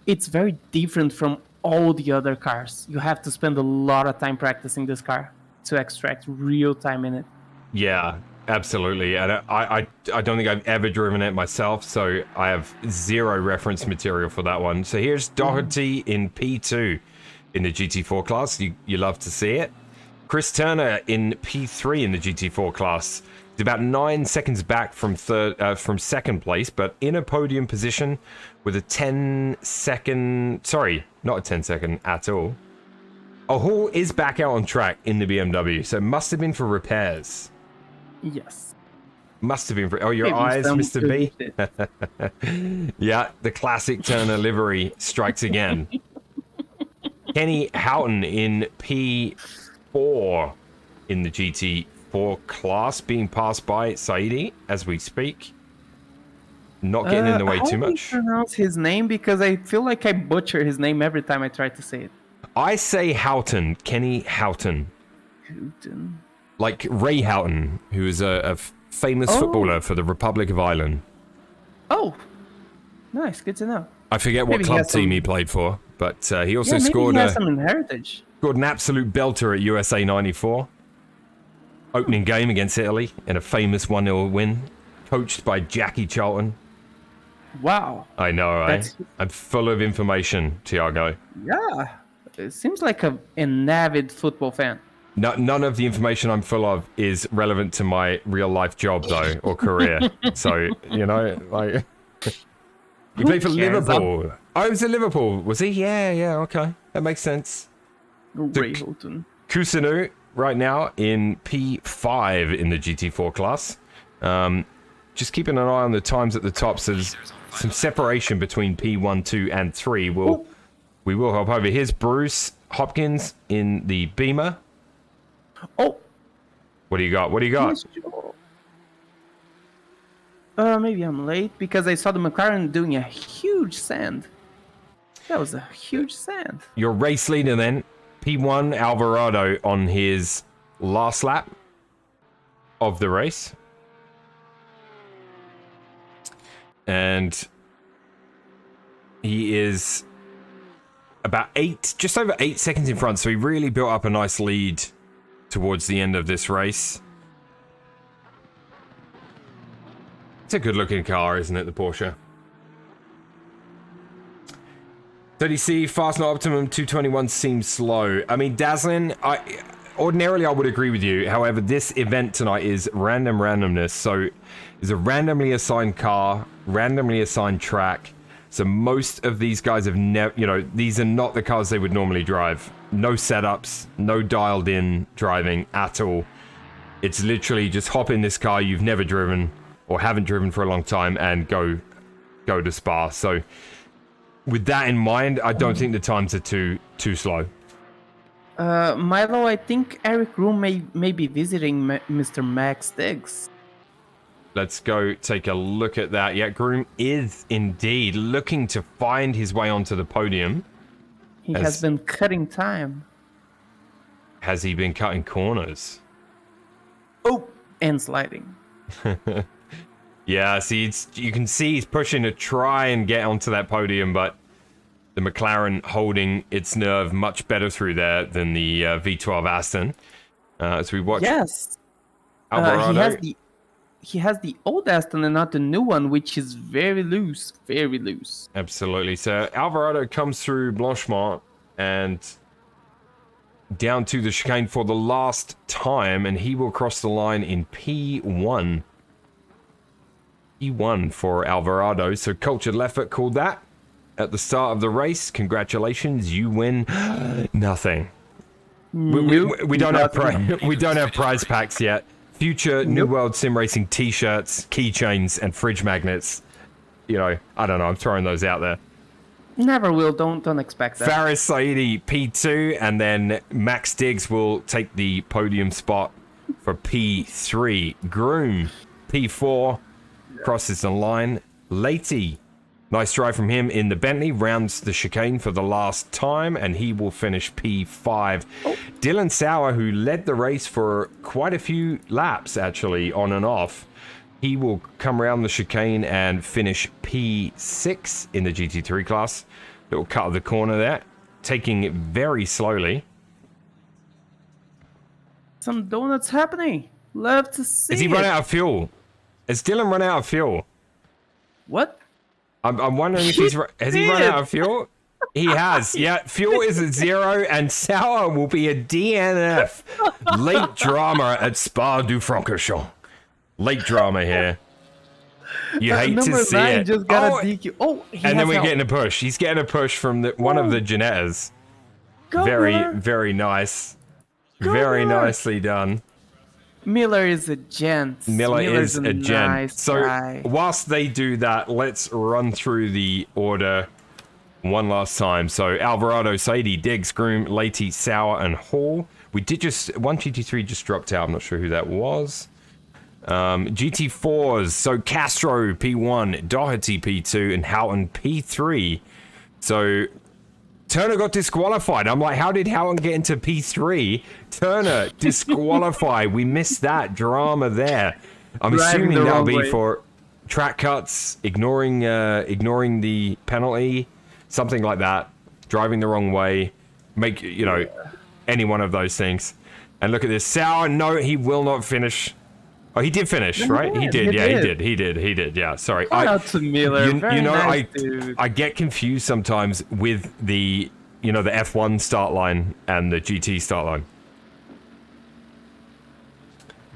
it's very different from all the other cars. You have to spend a lot of time practicing this car to extract real time in it. Yeah, absolutely. And I don't think I've ever driven it myself, so I have zero reference material for that one. So here's Doherty in P2 in the GT4 class. You love to see it. Chris Turner in P3 in the GT4 class. He's about 9 seconds back from second place, but in a podium position with a 10-second... Sorry, not a 10-second at all. Oh, Hall is back out on track in the BMW, so it must have been for repairs. Yes. Must have been for... Oh, your maybe eyes, Mr. B? Yeah, the classic Turner livery strikes again. Kenny Houghton in P4 in the GT4 class, being passed by Saidi as we speak. Not getting in the way too much. How do you pronounce his name? Because I feel like I butcher his name every time I try to say it. I say Houghton, Kenny Houghton. Houghton. Like Ray Houghton, who is a famous footballer for the Republic of Ireland. Oh, nice. Good to know. I forget what club team he played for, but he also scored some heritage. Scored an absolute belter at USA 94. Opening game against Italy in a famous 1-0 win, coached by Jackie Charlton. Wow. I know, right? I'm full of information, Tiago. Yeah. It seems like an avid football fan. No, none of the information I'm full of is relevant to my real-life job, though, or career. So, you know, like... He played for Liverpool. Oh, he was at Liverpool. Was he? Yeah, okay. That makes sense. Ray Houghton. Kusunu, right now, in P5 in the GT4 class. Just keeping an eye on the times at the top, so there's some separation between P1, 2, and 3. We will hop over. Here's Bruce Hopkins in the Beamer. Oh. What do you got? Maybe I'm late because I saw the McLaren doing a huge sand. That was a huge sand. Your race leader then, P1 Alvarado on his last lap of the race. And he is about just over 8 seconds in front. So he really built up a nice lead towards the end of this race. It's a good looking car, isn't it, the Porsche? 30C, fast not optimum, 221 seems slow. I mean, Dazzlin, ordinarily I would agree with you. However, this event tonight is randomness. So it's a randomly assigned car, randomly assigned track. So most of these guys have never, you know, these are not the cars they would normally drive. No setups, no dialed in driving at all. It's literally just hop in this car you've never driven or haven't driven for a long time and go to Spa. So with that in mind, I don't think the times are too slow. Milo, I think Eric Room may be visiting Mr. Max Diggs. Let's go take a look at that. Yeah, Groom is indeed looking to find his way onto the podium. He has been cutting time. Has he been cutting corners? Oh, and sliding. Yeah, see, you can see he's pushing to try and get onto that podium, but the McLaren holding its nerve much better through there than the V12 Aston. As we watch, yes, Alvarado. He has the old Aston and not the new one, which is very loose, very loose. Absolutely. So Alvarado comes through Blanchemont and down to the chicane for the last time, and he will cross the line in P1. P1 for Alvarado. So Cultured Left Foot called that at the start of the race. Congratulations, you win nothing. We don't have prize packs yet. Future New World Sim Racing t-shirts, keychains, and fridge magnets. You know, I don't know. I'm throwing those out there. Never will. Don't expect that. Faris Saidi P2, and then Max Diggs will take the podium spot for P3. Groom P4 crosses the line. Leite, nice drive from him in the Bentley, rounds the chicane for the last time, and he will finish P5. Dylan Sauer, who led the race for quite a few laps, actually, on and off, he will come around the chicane and finish P6 in the GT3 class. Little cut of the corner there, taking it very slowly. Some donuts happening. Love to see it. Has he run out of fuel? Has Dylan run out of fuel? What? I'm wondering if has he run out of fuel? He has. Yeah, fuel is at 0, and Sauer will be a DNF. Late drama at Spa-du-Francorchamps. Late drama here. You hate to see it. Just got a DQ. Oh, and then we're getting a push. He's getting a push from one of the Ginettas. Very nice. Very nicely done. Miller is a gent. Miller is a gent. Nice so guy. Whilst they do that, let's run through the order one last time. So Alvarado, Saidi, Diggs, Groom, Leite, Sauer, and Hall. We did one GT3 just dropped out. I'm not sure who that was. GT4s. So Castro P1, Doherty P2, and Houghton P3. So Turner got disqualified. I'm like, how did Houghton get into P3? Turner disqualified. We missed that drama there. I'm assuming that'll be for track cuts, ignoring the penalty, something like that. Driving the wrong way, any one of those things. And look at this. Sauer, no, he will not finish. Oh, he did finish, right? He did. He did. Yeah, sorry. Shout out to Miller. Nice dude. I get confused sometimes with the F1 start line and the GT start line.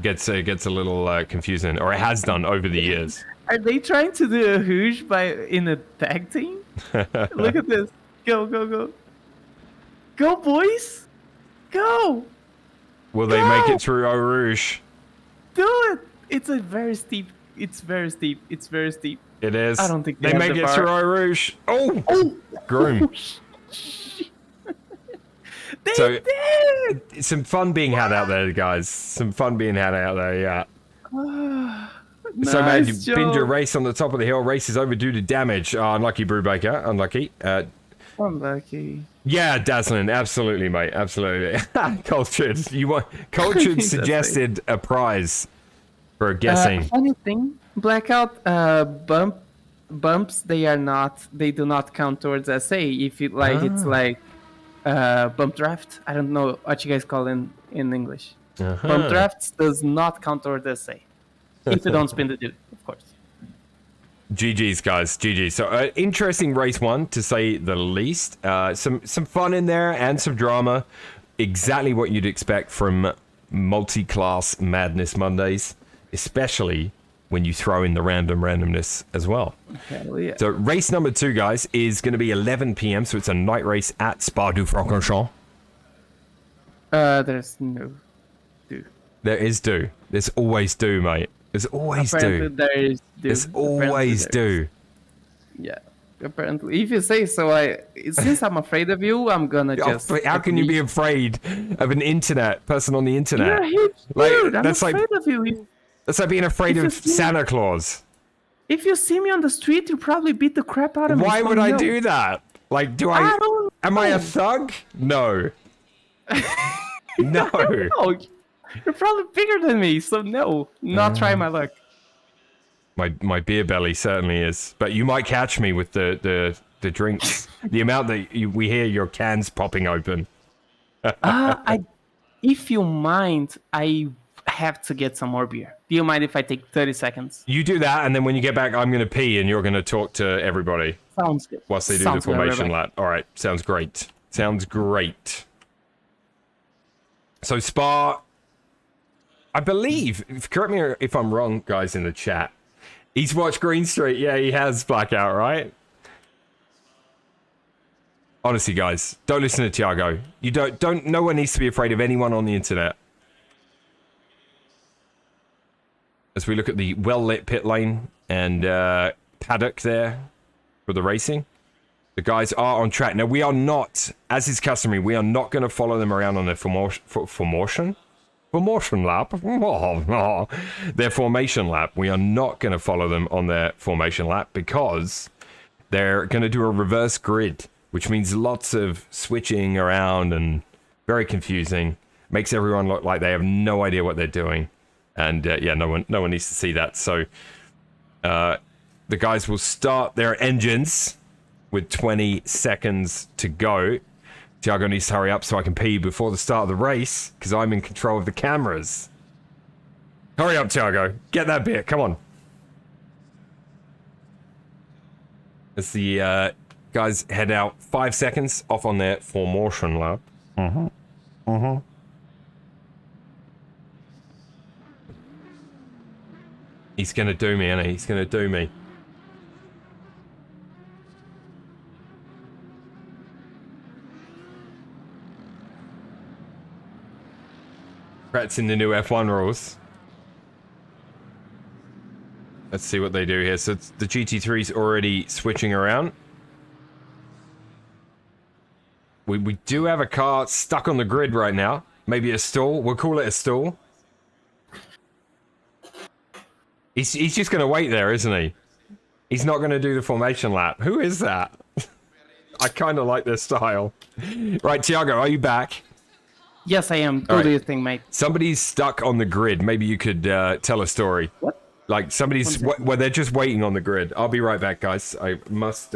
Gets a little confusing, or it has done over the years. Are they trying to do a hoosh in a tag team? Look at this. Go. Go, boys. Go. Will they make it through Eau Rouge? Do it. It's very steep. It is. I don't think they make it through Eau Rouge. Oh. Groom. They did. Some fun being had out there, guys. Some fun being had out there, yeah. Nice, so, man, you binned your race on the top of the hill. Race is over due to damage. Unlucky, Brubaker. Unlucky. Unlucky. Yeah, dazzling. Absolutely, mate. Absolutely. Cultured. Cultured suggested a prize for guessing. Funny thing, Blackout, bump bumps, they do not count towards SA. If it like it's Ah. like bump draft. I don't know what you guys call in English. Bump Uh-huh. drafts does not count towards SA. If you don't spin the dude, of course. GG's, guys. GG. So, interesting race one, to say the least. Some fun in there and some drama. Exactly what you'd expect from multi-class Madness Mondays, especially when you throw in the randomness as well. Hell yeah. So, race number 2, guys, is going to be 11 p.m. So, it's a night race at Spa-du-Francorchamps. There's no do. There is do. There's always do, mate. There's always Apparently do. there is do. There's Apparently always there is. do. Yeah. Apparently, if you say so, since I'm afraid of you, I'm gonna just. How can you be afraid of an person on the internet? You're a huge Like, dude. I'm that's afraid like of you. that's like being afraid If you of see- Santa Claus. If you see me on the street, you probably beat the crap out of me. Why so would I no. do that? Like, do I I? don't Am I a know. thug? No. No. No, you're probably bigger than me, so no, not try my luck. My beer belly certainly is, but you might catch me with the drinks. The amount that we hear your cans popping open. If you mind, I have to get some more beer. Do you mind if I take 30 seconds? You do that, and then when you get back, I'm gonna pee, and you're gonna talk to everybody Sounds good. whilst they do Sounds the good, formation Rebecca. lap. All right, sounds great. Sounds great. So Spa, I believe. Correct me if I'm wrong, guys in the chat. He's watched Green Street. Yeah, he has Blackout, right? Honestly, guys, don't listen to Tiago. You don't. No one needs to be afraid of anyone on the internet. As we look at the well-lit pit lane and paddock there for the racing, the guys are on track. Now, we are not, as is customary, we are not going to follow them around on their formation lap. Their formation lap. We are not going to follow them on their formation lap because they're going to do a reverse grid, which means lots of switching around and very confusing. Makes everyone look like they have no idea what they're doing. And yeah, no one needs to see that. So the guys will start their engines with 20 seconds to go. Tiago needs to hurry up so I can pee before the start of the race because I'm in control of the cameras. Hurry up, Tiago. Get that beer. Come on. As the guys head out, 5 seconds off on their formation lap. He's going to do me, isn't he? He's going to do me. That's in the new F1 rules. Let's see what they do here. So the GT3's already switching around. We do have a car stuck on the grid right now. Maybe a stall. We'll call it a stall. He's just going to wait there, isn't he? He's not going to do the formation lap. Who is that? I kind of like their style. Right, Tiago, are you back? Yes, I am. All What do right. you think, mate? Somebody's stuck on the grid. Maybe you could tell a story. What? Like somebody's, well, they're just waiting on the grid. I'll be right back, guys. I must,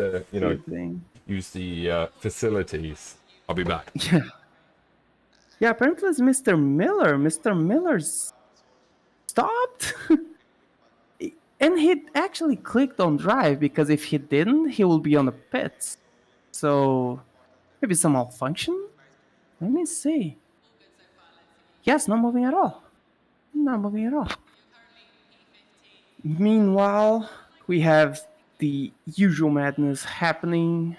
use the facilities. I'll be back. Yeah, apparently it's Mr. Miller. Mr. Miller's stopped. And he actually clicked on drive because if he didn't, he will be on the pits. So maybe some malfunction? Let me see. Yes, not moving at all. Not moving at all. Meanwhile, we have the usual madness happening.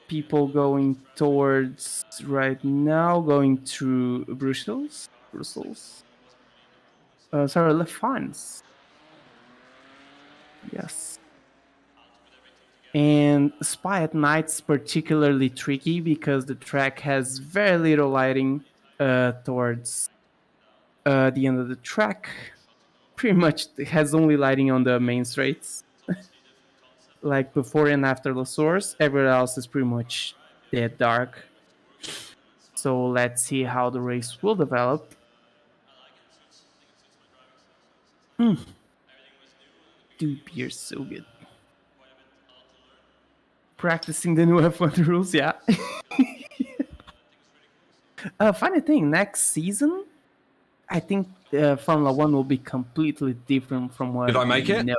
People going towards right now, going through Brussels. Sorry, Le France. Yes. And Spy at Night's particularly tricky because the track has very little lighting towards the end of the track. Pretty much it has only lighting on the main straights. Like before and after the source, everywhere else is pretty much dead dark. So let's see how the race will develop. Dude, beer's so good. Practicing the new F1 rules, yeah. Funny thing, next season, I think Formula One will be completely different from Did what I make we it? know.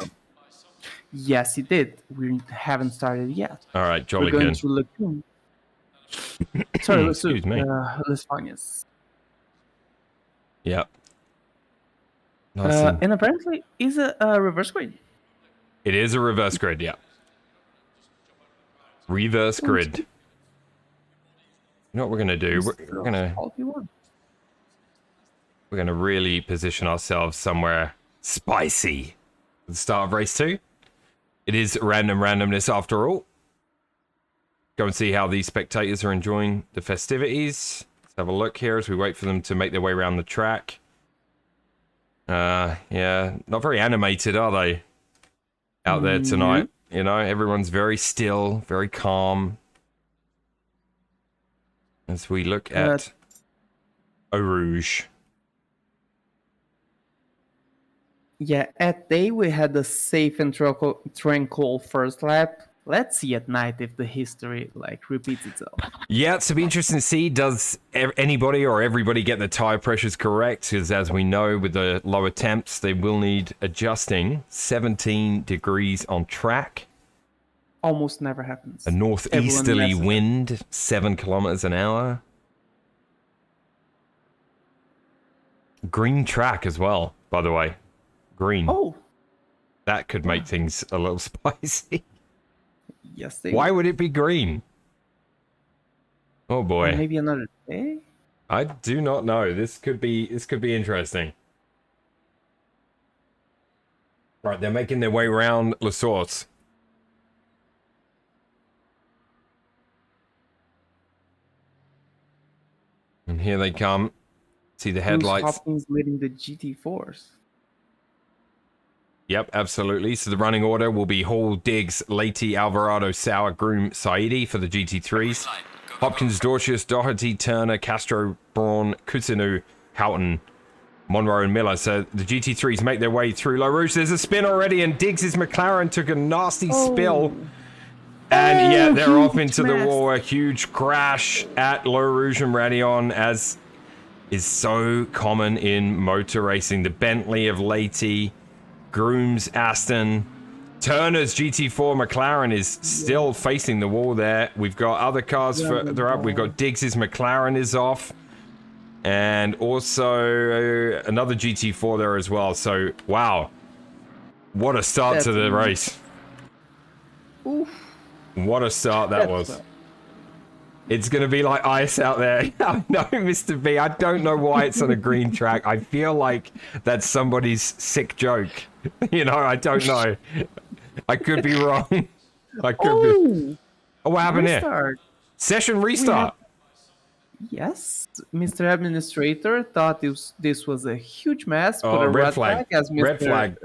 Yes, it did. We haven't started yet. All right, We're jolly going good. to Lagoon. Sorry, Excuse me. Las Fañas. Yep. Nice and... And apparently, is a reverse grid. It is a reverse grid, yeah. Reverse grid. You know what we're gonna do? We're gonna really position ourselves somewhere spicy at the start of race 2. It is randomness after all. Go and see how these spectators are enjoying the festivities. Let's have a look here as we wait for them to make their way around the track. Yeah, not very animated, are they? Out there tonight. You know, everyone's very still, very calm. As we look at Eau Rouge. Yeah, at day we had a safe and tranquil first lap. Let's see at night if the history repeats itself. Yeah, it's to be interesting to see. Does anybody or everybody get the tire pressures correct? Because as we know, with the lower temps, they will need adjusting. 17 degrees on track. Almost never happens. A northeasterly wind, 7 kilometers an hour. Green track as well, by the way. Green. Oh. That could make things a little spicy. Yes, they Why would it be green? Oh boy. Maybe another day? I do not know. This could be interesting. Right, they're making their way around La Source. And here they come. See the headlights. Bruce Hopkins leading the GT4s. Yep, absolutely. So the running order will be Hall, Diggs, Leite, Alvarado, Sauer, Groom, Saidi for the GT3s. Hopkins, Dorcius, Doherty, Turner, Castro, Braun, Kusinu, Houghton, Monroe, and Miller. So the GT3s make their way through. L'Eau Rouge, there's a spin already, and Diggs' McLaren took a nasty spill. And yeah, they're off into the wall. A huge crash at L'Eau Rouge and Raidillon, as is so common in motor racing. The Bentley of Leite, Groom's Aston, Turner's GT4 McLaren is still facing the wall there. We've got other cars further up. We've got Diggs's McLaren is off. And also another GT4 there as well. So, wow. What a start to the race. Oof. What a start that was. It's going to be like ice out there. I know, Mr. B. I don't know why it's on a green track. I feel like that's somebody's sick joke. You know, I don't know. I could be wrong. I could be. Oh, what happened here? Session restart. Yes, Mr. Administrator thought this was a huge mess. Oh, put a red flag. As Mr. Red flag.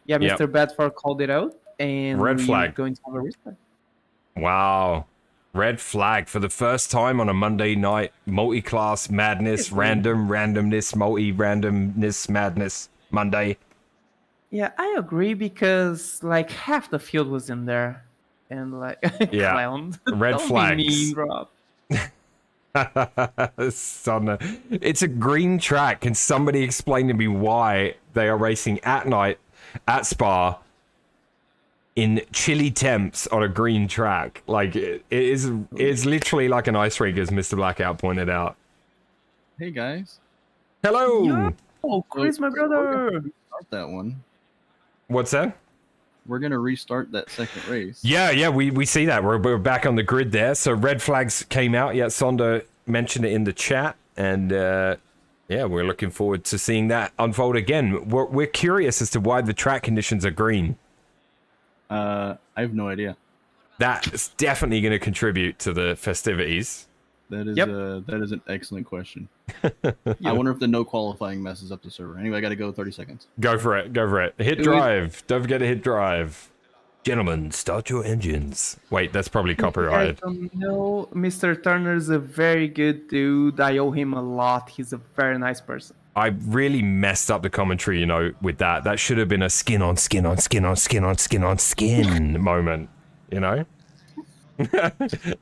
Yeah, Mr. Bedford called it out. And red flag. Going to have a restart. Wow. Red flag for the first time on a Monday night. Multi-class madness, randomness, multi-randomness madness Monday. Yeah, I agree because half the field was in there. And clown. Red flags. Mean, Rob. It's a green track. Can somebody explain to me why they are racing at night at Spa in chilly temps on a green track? It's literally like an ice rink, as Mr. Blackout pointed out. Hey guys. Hello. Yeah. Oh, Chris, my brother. Start that one. What's that? We're gonna restart that second race. Yeah, we see that. We're back on the grid there. So red flags came out. Yeah, Sonda mentioned it in the chat, and we're looking forward to seeing that unfold again. We're curious as to why the track conditions are green. I have no idea. That's definitely going to contribute to the festivities. That is an excellent question. I wonder if the no qualifying messes up the server. Anyway, I got to go 30 seconds. Go for it. Hit drive. Don't forget to hit drive. Gentlemen, start your engines. Wait, that's probably copyrighted. No, Mr. Turner's a very good dude. I owe him a lot. He's a very nice person. I really messed up the commentary, you know, with that. That should have been a skin on skin on skin on skin on skin on skin moment, you know?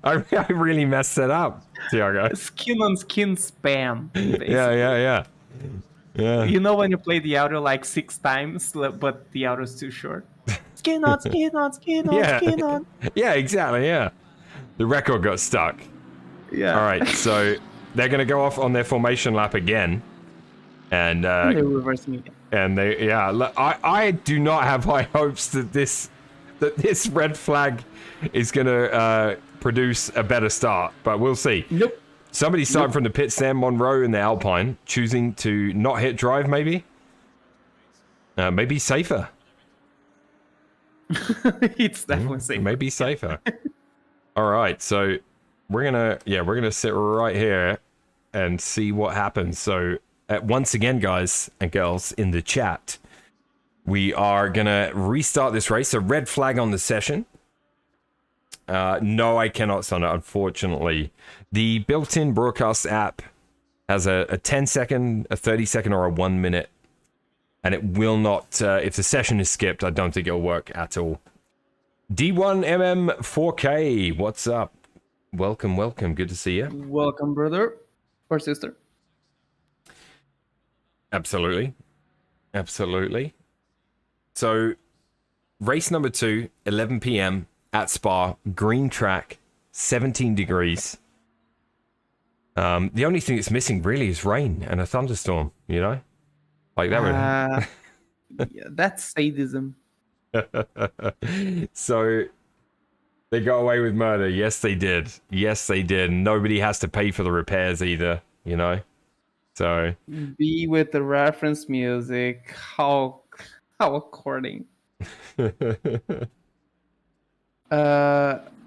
I really messed it up, Tiago. Skin on skin spam. Basically. Yeah. You know when you play the auto like 6 times, but the auto's too short? Skin on skin on skin on Yeah. skin on. Yeah, exactly, yeah. The record got stuck. Yeah. All right, so they're going to go off on their formation lap again. And they're reversing again. And I do not have high hopes that this red flag is going to produce a better start, but we'll see. Nope. Somebody starting from the pit stand, Monroe in the Alpine, choosing to not hit drive, maybe? Maybe safer. It's definitely safer. Maybe safer. All right, so we're gonna sit right here and see what happens. So once again, guys and girls in the chat, we are gonna restart this race. A red flag on the session. No, I cannot sign it, unfortunately. The built-in broadcast app has a 10-second, a 30-second, or a 1 minute. And it will not, if the session is skipped, I don't think it'll work at all. D1MM4K, what's up? Welcome. Good to see you. Welcome, brother or sister. Absolutely. So, race number 2, 11 p.m. at Spa, green track, 17 degrees. The only thing that's missing really is rain and a thunderstorm, you know? Like that would... Yeah, that's sadism. So, they got away with murder. Yes, they did. Nobody has to pay for the repairs either, you know? So... Be with the reference music. How according.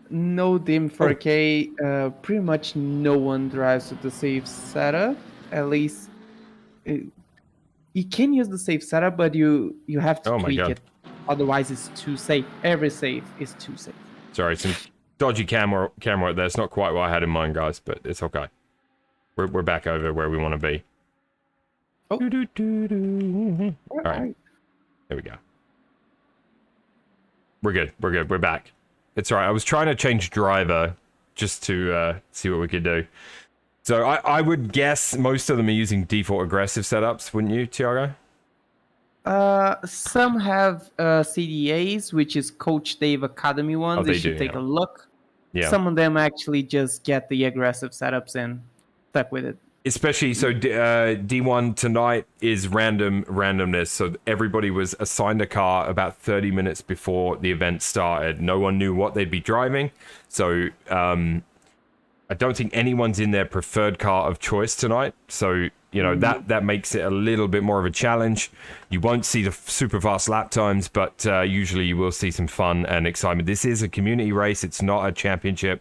No dim 4K. Pretty much no one drives with the safe setup. At least you can use the safe setup, but you have to tweak it. Otherwise, it's too safe. Every save is too safe. Sorry, some dodgy camera there. It's not quite what I had in mind, guys, but it's okay. We're back over where we want to be. Oh. All right. There we go. We're good. We're back. It's all right. I was trying to change driver just to see what we could do. So I would guess most of them are using default aggressive setups, wouldn't you, Tiago? Some have CDAs, which is Coach Dave Academy ones. You should take a look. Yeah. Some of them actually just get the aggressive setups and stuck with it. Especially, so D1 tonight is randomness. So everybody was assigned a car about 30 minutes before the event started. No one knew what they'd be driving. So I don't think anyone's in their preferred car of choice tonight. So, you know, that makes it a little bit more of a challenge. You won't see the super fast lap times, but usually you will see some fun and excitement. This is a community race. It's not a championship.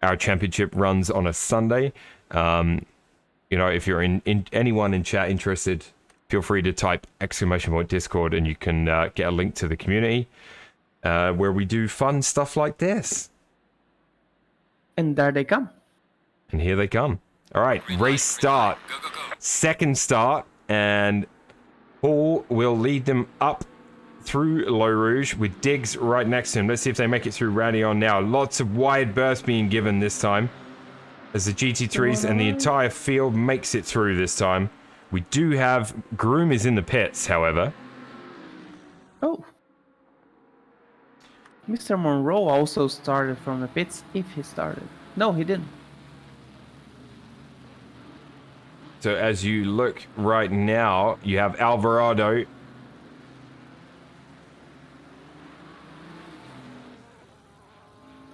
Our championship runs on a Sunday. You know, if you're in anyone in chat interested, feel free to type !Discord and you can get a link to the community where we do fun stuff like this. And there they come. And here they come. All right, race start. Go. Second start, and Paul will lead them up through Low Rouge with Diggs right next to him. Let's see if they make it through Radion now. Lots of wide bursts being given this time, as the GT3s and the entire field makes it through this time. We do have... Groom is in the pits, however. Oh. Mr. Monroe also started from the pits, if he started. No, he didn't. So as you look right now, you have Alvarado.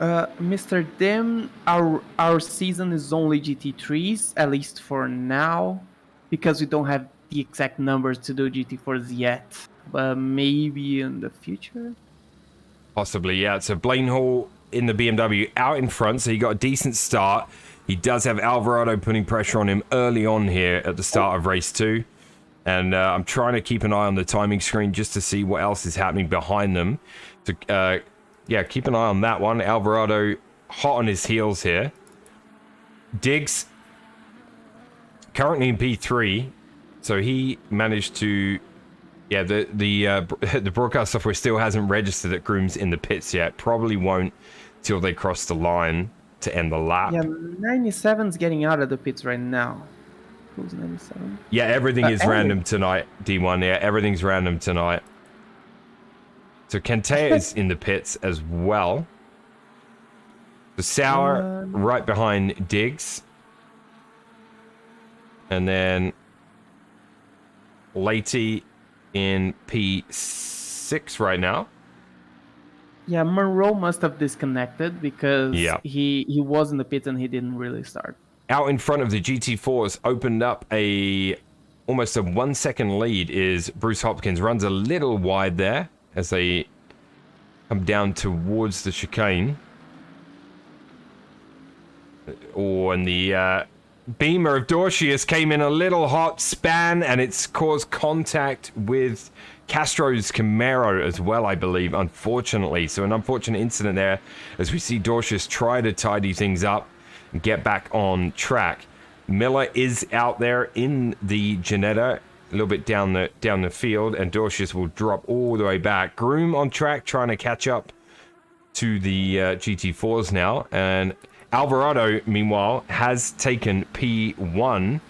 Mr. Dim, our season is only GT3s, at least for now, because we don't have the exact numbers to do GT4s yet. But maybe in the future? Possibly, yeah. So Blaine Hall in the BMW out in front, so he got a decent start. He does have Alvarado putting pressure on him early on here at the start of race 2. And I'm trying to keep an eye on the timing screen just to see what else is happening behind them. So, yeah, keep an eye on that one. Alvarado hot on his heels here. Diggs currently in P3. So he managed to... Yeah, the broadcast software still hasn't registered that Groom's in the pits yet. Probably won't till they cross the line to end the lap. Yeah, 97's getting out of the pits right now. Who's 97? Yeah, everything is Elliot. random tonight, D1. Yeah, everything's random tonight. So Kantea is in the pits as well. The Sour right behind Diggs. And then Lady in P6 right now. Yeah, Monroe must have disconnected because Yeah. he was in the pit and he didn't really start. Out in front of the GT4s, opened up almost a 1 second lead is Bruce Hopkins. Runs a little wide there as they come down towards the chicane. Oh, and the Beamer of Dorcius came in a little hot span, and it's caused contact with Castro's Camaro as well, I believe, unfortunately. So an unfortunate incident there as we see Dorcius try to tidy things up and get back on track. Miller is out there in the Ginetta, a little bit down the field, and Dorcius will drop all the way back. Groom on track, trying to catch up to the GT4s now, and Alvarado, meanwhile, has taken P1.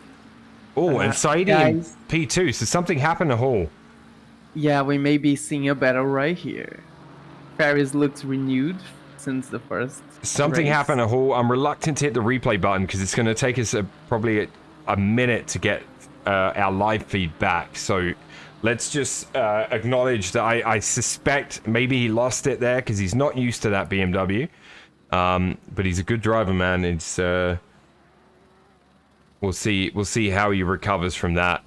Oh, and Saidi in P2. So something happened to Hall. Yeah, we may be seeing a battle right here. Paris looks renewed since the first Something race. happened to Hall. I'm reluctant to hit the replay button because it's going to take us probably a minute to get our live feed back. So let's just acknowledge that I suspect maybe he lost it there because he's not used to that BMW. But he's a good driver, man. It's we'll see how he recovers from that.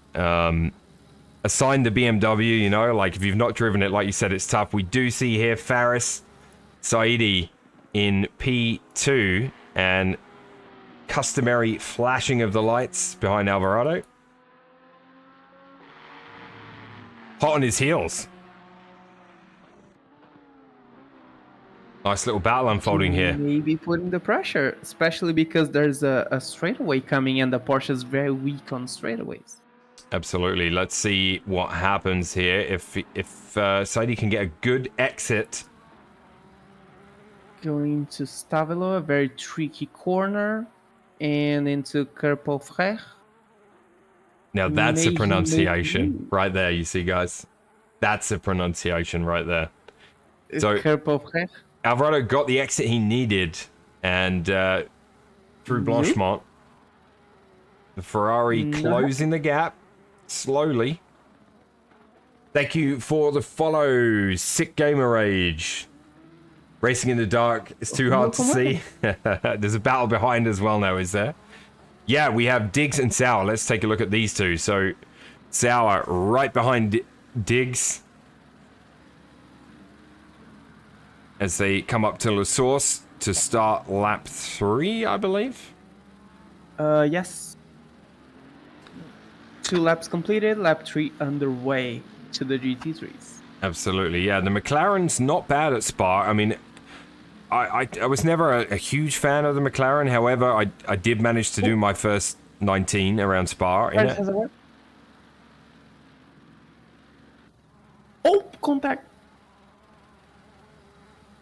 Assign the BMW, you know, like if you've not driven it, like you said, it's tough. We do see here Faris Saidi in P2 and customary flashing of the lights behind Alvarado. Hot on his heels. Nice little battle unfolding here. Maybe putting the pressure, especially because there's a straightaway coming and the Porsche is very weak on straightaways. Absolutely. Let's see what happens here. If Saidi can get a good exit. Going to Stavelo, a very tricky corner, and into Kerpofrère. Now that's a pronunciation right there, you see, guys. That's a pronunciation right there. So Kerpofrère. Alvarado got the exit he needed, and through Blanchemont, the Ferrari closing the gap slowly. Thank you for the follow, Sick Gamer Rage. Racing in the dark is too hard to see. There's a battle behind as well now, is there? Yeah, we have Diggs and Sauer. Let's take a look at these two. So Sauer right behind Diggs as they come up to La Source to start lap 3, I believe. Yes. 2 laps completed, lap 3 underway to the GT3s. Absolutely, yeah. The McLaren's not bad at Spa. I mean, I was never a huge fan of the McLaren. However, I did manage to do my first 19 around Spa in it. Oh, contact.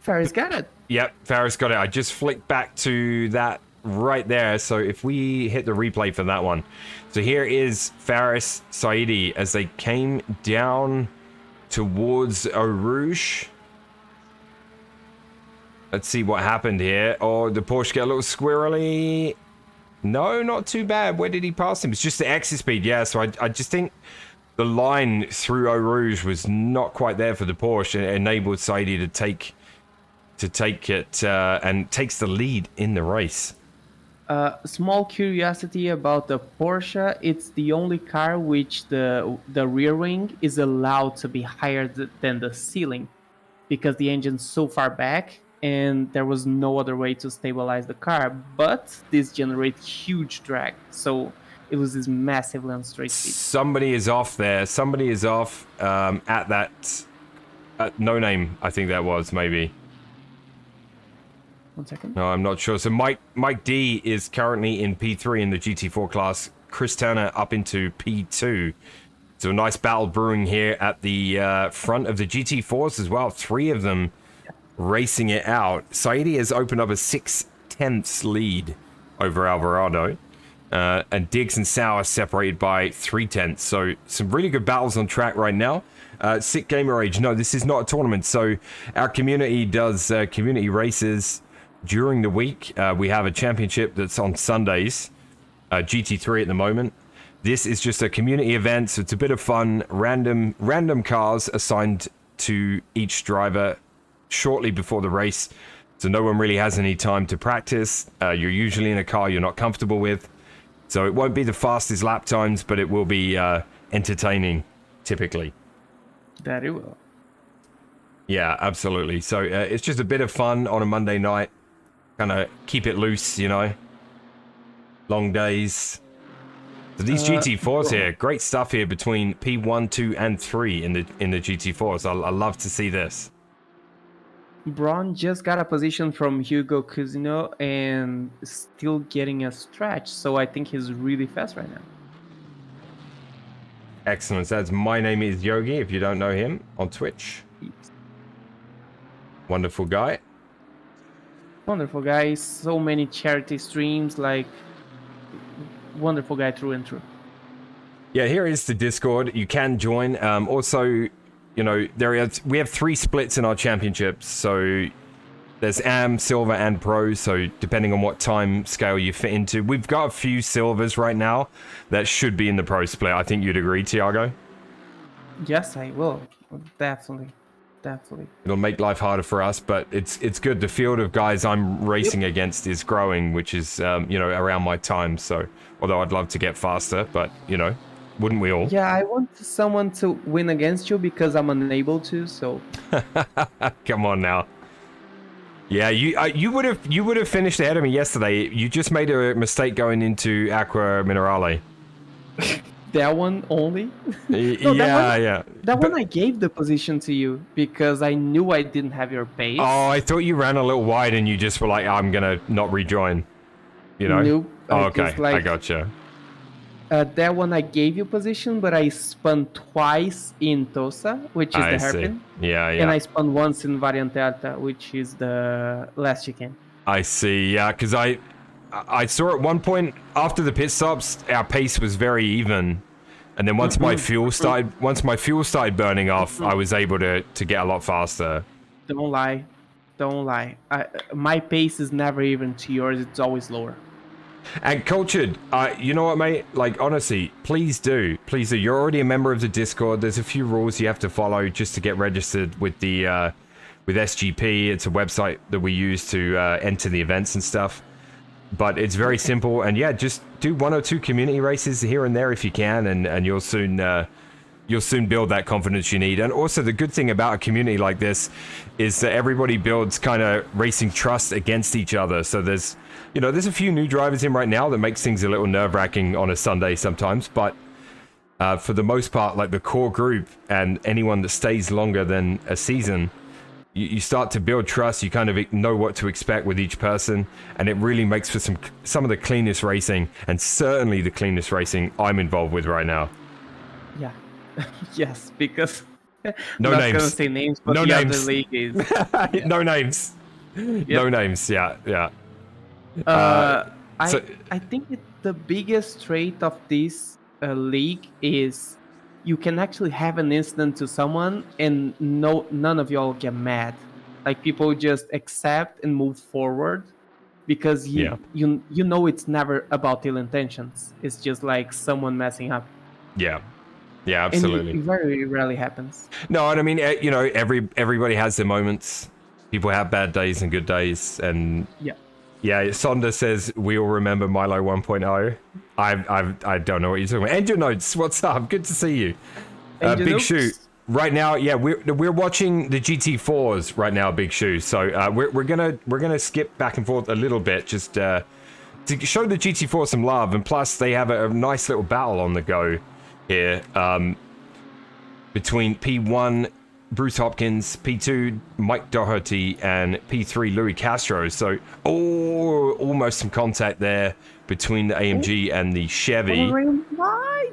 Faris got it. Yep, Faris got it. I just flicked back to that right there. So if we hit the replay for that one. So here is Faris Saidi as they came down towards Eau Rouge. Let's see what happened here. Oh, the Porsche get a little squirrely. No, not too bad. Where did he pass him? It's just the exit speed. Yeah, so I just think the line through Eau Rouge was not quite there for the Porsche. It enabled Saidi to take it and takes the lead in the race. Small curiosity about the Porsche. It's the only car which the rear wing is allowed to be higher than the ceiling because the engine's so far back and there was no other way to stabilize the car. But this generates huge drag. So it was this massively on straight speed. Somebody is off there. Somebody is off at that no name, I think that was maybe. 1 second. No, I'm not sure. So Mike D is currently in P3 in the GT4 class, Chris Turner up into P2. So a nice battle brewing here at the front of the GT4s as well. 3 of them racing it out. Saidi has opened up a 6/10 lead over Alvarado. And Diggs and Sauer separated by 3/10. So some really good battles on track right now. Sick Gamer Age. No, this is not a tournament. So our community does community races during the week. We have a championship that's on Sundays. GT3 at the moment. This is just a community event, so it's a bit of fun. Random cars assigned to each driver shortly before the race, so no one really has any time to practice. You're usually in a car you're not comfortable with, so it won't be the fastest lap times, but it will be entertaining, typically. That it will. Yeah, absolutely. So it's just a bit of fun on a Monday night. Kind of keep it loose, you know. Long days. So these GT4s here, great stuff here between P1, 2, and 3 in the GT4s. I love to see this. Braun just got a position from Hugo Cusino and still getting a stretch, so I think he's really fast right now. Excellent. That's My Name is Yogi, if you don't know him, on Twitch. Wonderful guy. Wonderful guy. So many charity streams, like wonderful guy through and through. Yeah, here is the Discord. You can join. Also, you know, we have 3 splits in our championships. So there's Am, Silver, and Pro. So depending on what time scale you fit into, we've got a few Silvers right now that should be in the Pro split. I think you'd agree, Tiago? Yes, I will. Definitely. It'll make life harder for us, but it's good. The field of guys I'm racing against is growing, which is, you know, around my time. So, although I'd love to get faster, but, you know, wouldn't we all? Yeah, I want someone to win against you because I'm unable to, so... Come on now. Yeah, you would have finished ahead of me yesterday. You just made a mistake going into Aqua Minerale. That one only? No, yeah. That one I gave the position to you because I knew I didn't have your pace. Oh, I thought you ran a little wide and you just were like, I'm gonna not rejoin. You know? Nope. Oh, okay, I gotcha. That one I gave you position, but I spun twice in Tosa, which is the hairpin. Yeah. And I spun once in Variante Alta, which is the last chicane. I see, yeah, because I saw at one point after the pit stops, our pace was very even, and then once my fuel started burning off, I was able to get a lot faster. Don't lie. My pace is never even to yours; it's always lower. And Cultured, you know what, mate? Like, honestly, please do. You're already a member of the Discord. There's a few rules you have to follow just to get registered with the with SGP. It's a website that we use to enter the events and stuff. But it's very simple, and yeah, just do 1 or 2 community races here and there if you can, and you'll soon build that confidence you need. And also, the good thing about a community like this is that everybody builds kind of racing trust against each other. So there's a few new drivers in right now that makes things a little nerve-wracking on a Sunday sometimes, but for the most part, like the core group and anyone that stays longer than a season, you start to build trust. You kind of know what to expect with each person, and it really makes for some of the cleanest racing, and certainly the cleanest racing I'm involved with right now. Yeah. Yes, because no not names. gonna say names, but no the names. other league is No names. Yep. No names. Yeah. I think the biggest trait of this league is you can actually have an incident to someone and none of y'all get mad. Like, people just accept and move forward because you know it's never about ill intentions. It's just like someone messing up. Yeah, absolutely. And it very rarely happens. No, and I mean, you know, everybody has their moments. People have bad days and good days, and yeah. Sonda says we all remember Milo 1.0. I don't know what you're talking about. End your notes. What's up? Good to see you. Big Shoe. Right now, yeah, we're watching the GT4s right now, Big Shoe. So we're gonna skip back and forth a little bit just to show the GT4 some love, and plus they have a nice little battle on the go here between P1 Bruce Hopkins, P2 Mike Doherty, and P3 Louis Castro. So almost some contact there between the AMG and the Chevy. Wide.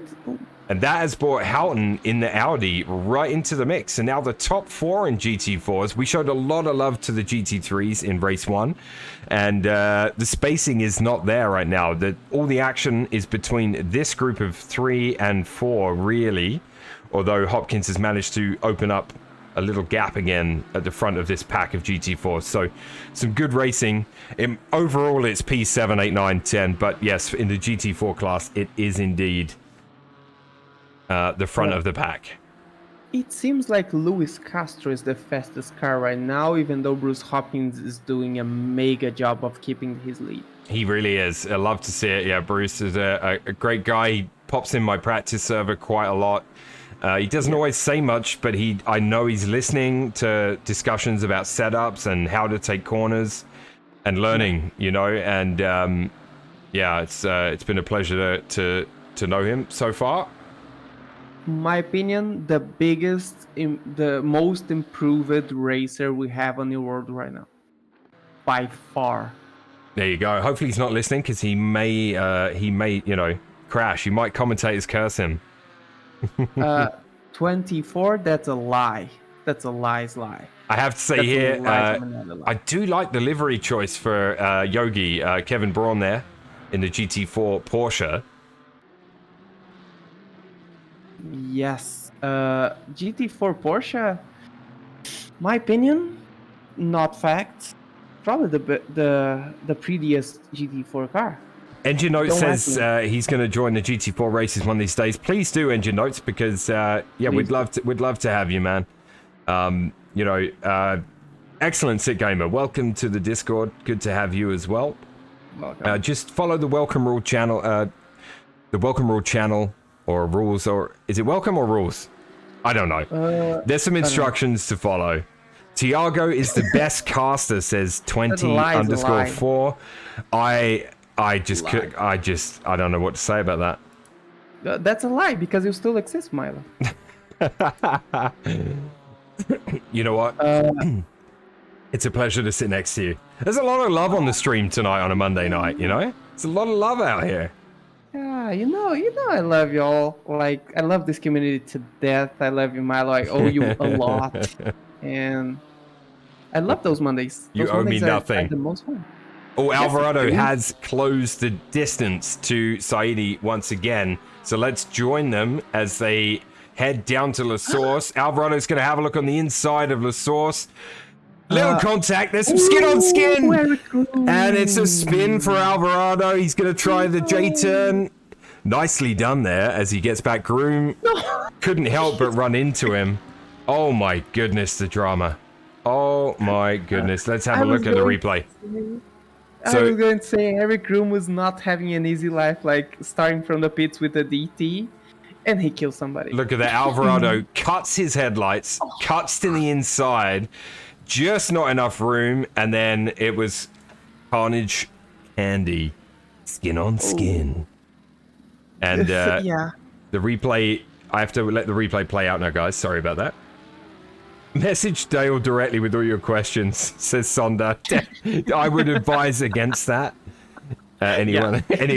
And that has brought Houghton in the Audi right into the mix. And now the top 4 in GT4s. We showed a lot of love to the GT3s in race 1. And the spacing is not there right now. All the action is between this group of 3 and 4, really. Although Hopkins has managed to open up a little gap again at the front of this pack of GT4s. So some good racing. Overall, it's P7, 8, 9, 10. But yes, in the GT4 class, it is indeed the front of the pack. It seems like Luis Castro is the fastest car right now, even though Bruce Hopkins is doing a mega job of keeping his lead. He really is. I love to see it. Yeah, Bruce is a great guy. He pops in my practice server quite a lot. He doesn't always say much, but I know he's listening to discussions about setups and how to take corners and learning, you know. And yeah, it's been a pleasure to know him so far. My opinion, the most improved racer we have on the world right now, by far. There you go. Hopefully he's not listening, because he may crash. You might commentators curse him. 24, that's a lie. That's a lie's lie. I have to say That's here, a lie from another lie. I do like the livery choice for Yogi, Kevin Braun there, in the GT4 Porsche. Yes. GT4 Porsche, my opinion, not facts. Probably the prettiest GT4 car. Engine Notes Don't says he's going to join the GT4 races one of these days. Please do, Engine Notes, because we'd love to have you, man. Excellent, Sit Gamer. Welcome to the Discord. Good to have you as well. Welcome. Just follow the Welcome Rule channel. The Welcome Rule channel, or rules, or is it Welcome or Rules? I don't know. There's some instructions to follow. Tiago is the best caster, says 20_4. I don't know what to say about that. That's a lie, because you still exist, Milo. You know what? It's a pleasure to sit next to you. There's a lot of love on the stream tonight on a Monday night, you know? It's a lot of love out here. Yeah, you know, I love y'all. Like, I love this community to death. I love you, Milo. I owe you a lot. And I love those Mondays. You those owe Mondays me nothing. are the most fun. Oh, Yes, Alvarado it is. has closed the distance to Saidi once again. So let's join them as they head down to La Source. Alvarado's going to have a look on the inside of La Source. Little contact. There's some skin on skin. And it's a spin for Alvarado. He's going to try the J-turn. Nicely done there as he gets back. Groom couldn't help but run into him. Oh my goodness, the drama. Oh my goodness. Let's have a look at the replay. I was going to say Eric Groom was not having an easy life, like starting from the pits with a DT, and he kills somebody. Look at that. Alvarado cuts his headlights, cuts to the inside, just not enough room, and then it was carnage candy, skin on skin. And yeah. the replay, I have to let the replay play out now, guys. Sorry about that. Message Dale directly with all your questions, says Sonda. I would advise against that. Anyone? Yeah.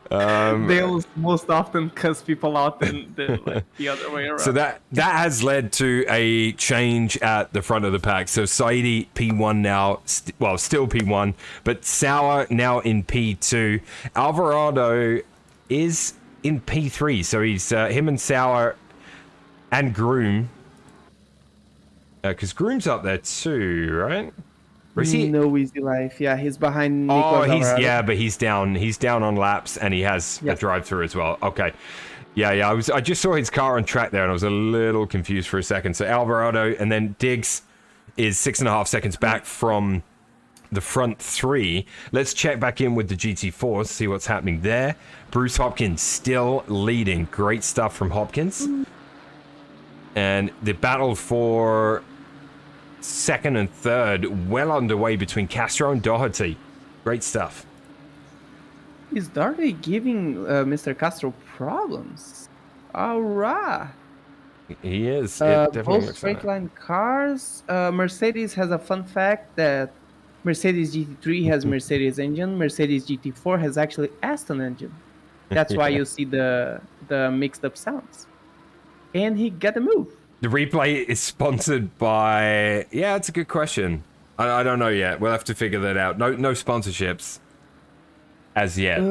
They'll most often cuss people out than the other way around. So that has led to a change at the front of the pack. So Saidi P1 now, still P1, but Sauer now in P2. Alvarado is in P3, so he's him and Sauer and Groom, because Groom's up there too, right? Or is he? No easy life. Yeah, he's behind Nicolas Alvarado. But he's down on laps, and he has a drive-through as well. Okay, yeah. I just saw his car on track there, and I was a little confused for a second. So Alvarado, and then Diggs is 6.5 seconds back from the front three. Let's check back in with the GT4s, see what's happening there. Bruce Hopkins still leading. Great stuff from Hopkins. And the battle for second and third well underway between Castro and Doherty. Great stuff. Is Doherty giving Mr. Castro problems? Alright. He is. It definitely Both looks straight like line cars. Mercedes has a fun fact that Mercedes GT3 has Mercedes engine. Mercedes GT4 has actually Aston engine. That's why you see the mixed up sounds. And he got the move. The replay is sponsored by... Yeah, it's a good question. I don't know yet. We'll have to figure that out. No sponsorships as yet.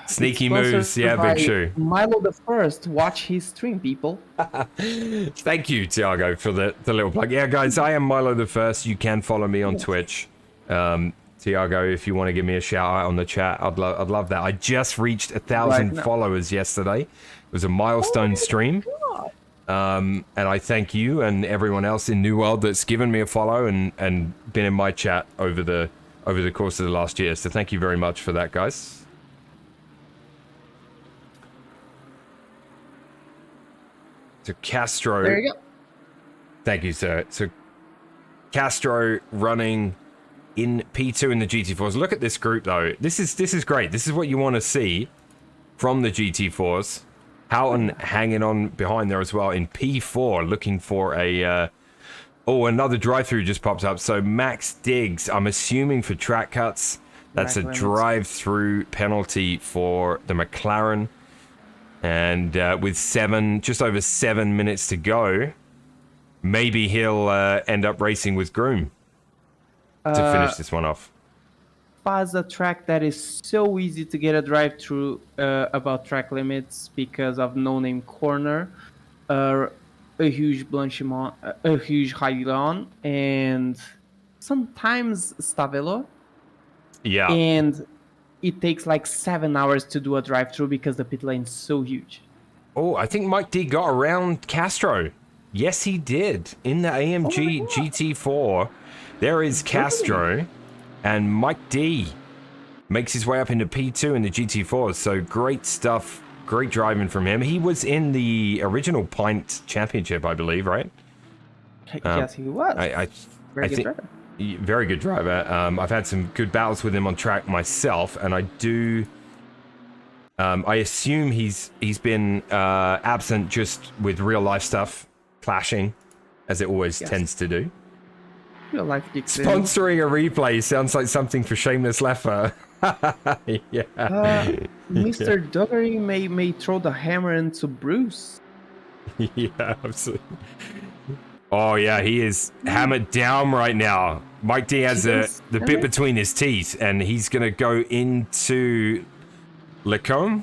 Sneaky moves, yeah, Big Shoe. Milo the First, watch his stream, people. Thank you, Tiago, for the little plug. Yeah, guys, I am Milo the First. You can follow me on Twitch. Tiago, if you want to give me a shout out on the chat, I'd love that. I just reached 1,000 followers yesterday. It was a milestone stream. And I thank you and everyone else in New World that's given me a follow and been in my chat over the course of the last year. So thank you very much for that, guys. So Castro. There you go. Thank you, sir. So Castro running in P2 in the GT4s. Look at this group, though. This is great. This is what you want to see from the GT4s. Houghton hanging on behind there as well in P4, looking for a... another drive-through just pops up. So Max Diggs, I'm assuming for track cuts. That's a drive-through penalty for the McLaren. And with just over 7 minutes to go, maybe he'll end up racing with Groom to finish this one off. Spa's a track that is so easy to get a drive-through about track limits because of no-name corner, a huge Blanchimont, a huge Hailon, and sometimes Stavelo. Yeah. And it takes like 7 hours to do a drive-through because the pit lane's so huge. Oh, I think Mike D got around Castro. Yes, he did. In the AMG GT4, there is Castro, and Mike D makes his way up into P2 in the GT4. So great stuff. Great driving from him. He was in the original Pint Championship, I believe, right? Yes, he was. Very good driver. Very good driver. I've had some good battles with him on track myself, and I do. I assume he's been absent just with real life stuff clashing, as it always tends to do. Real life sponsoring a replay sounds like something for Shameless Leffer. Yeah. Mr. Duggery may throw the hammer into Bruce. Yeah, absolutely. Oh yeah, he is hammered down right now. Mike D has the bit between his teeth, and he's gonna go into Lecombe.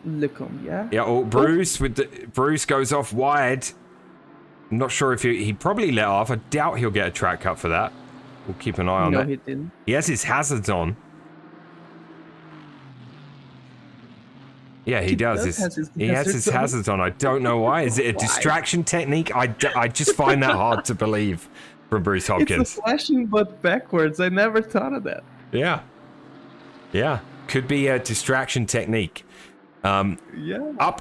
Lecombe, yeah. Yeah. Oh, Bruce Bruce goes off wide. I'm not sure if he probably let off. I doubt he'll get a track cut for that. We'll keep an eye on that. No, he didn't. He has his hazards on. Yeah, he does. He has his hazards on. I don't know why. Is it a distraction technique? I just find that hard to believe from Bruce Hopkins. It's a flashing but backwards. I never thought of that. Yeah. Yeah. Could be a distraction technique. Up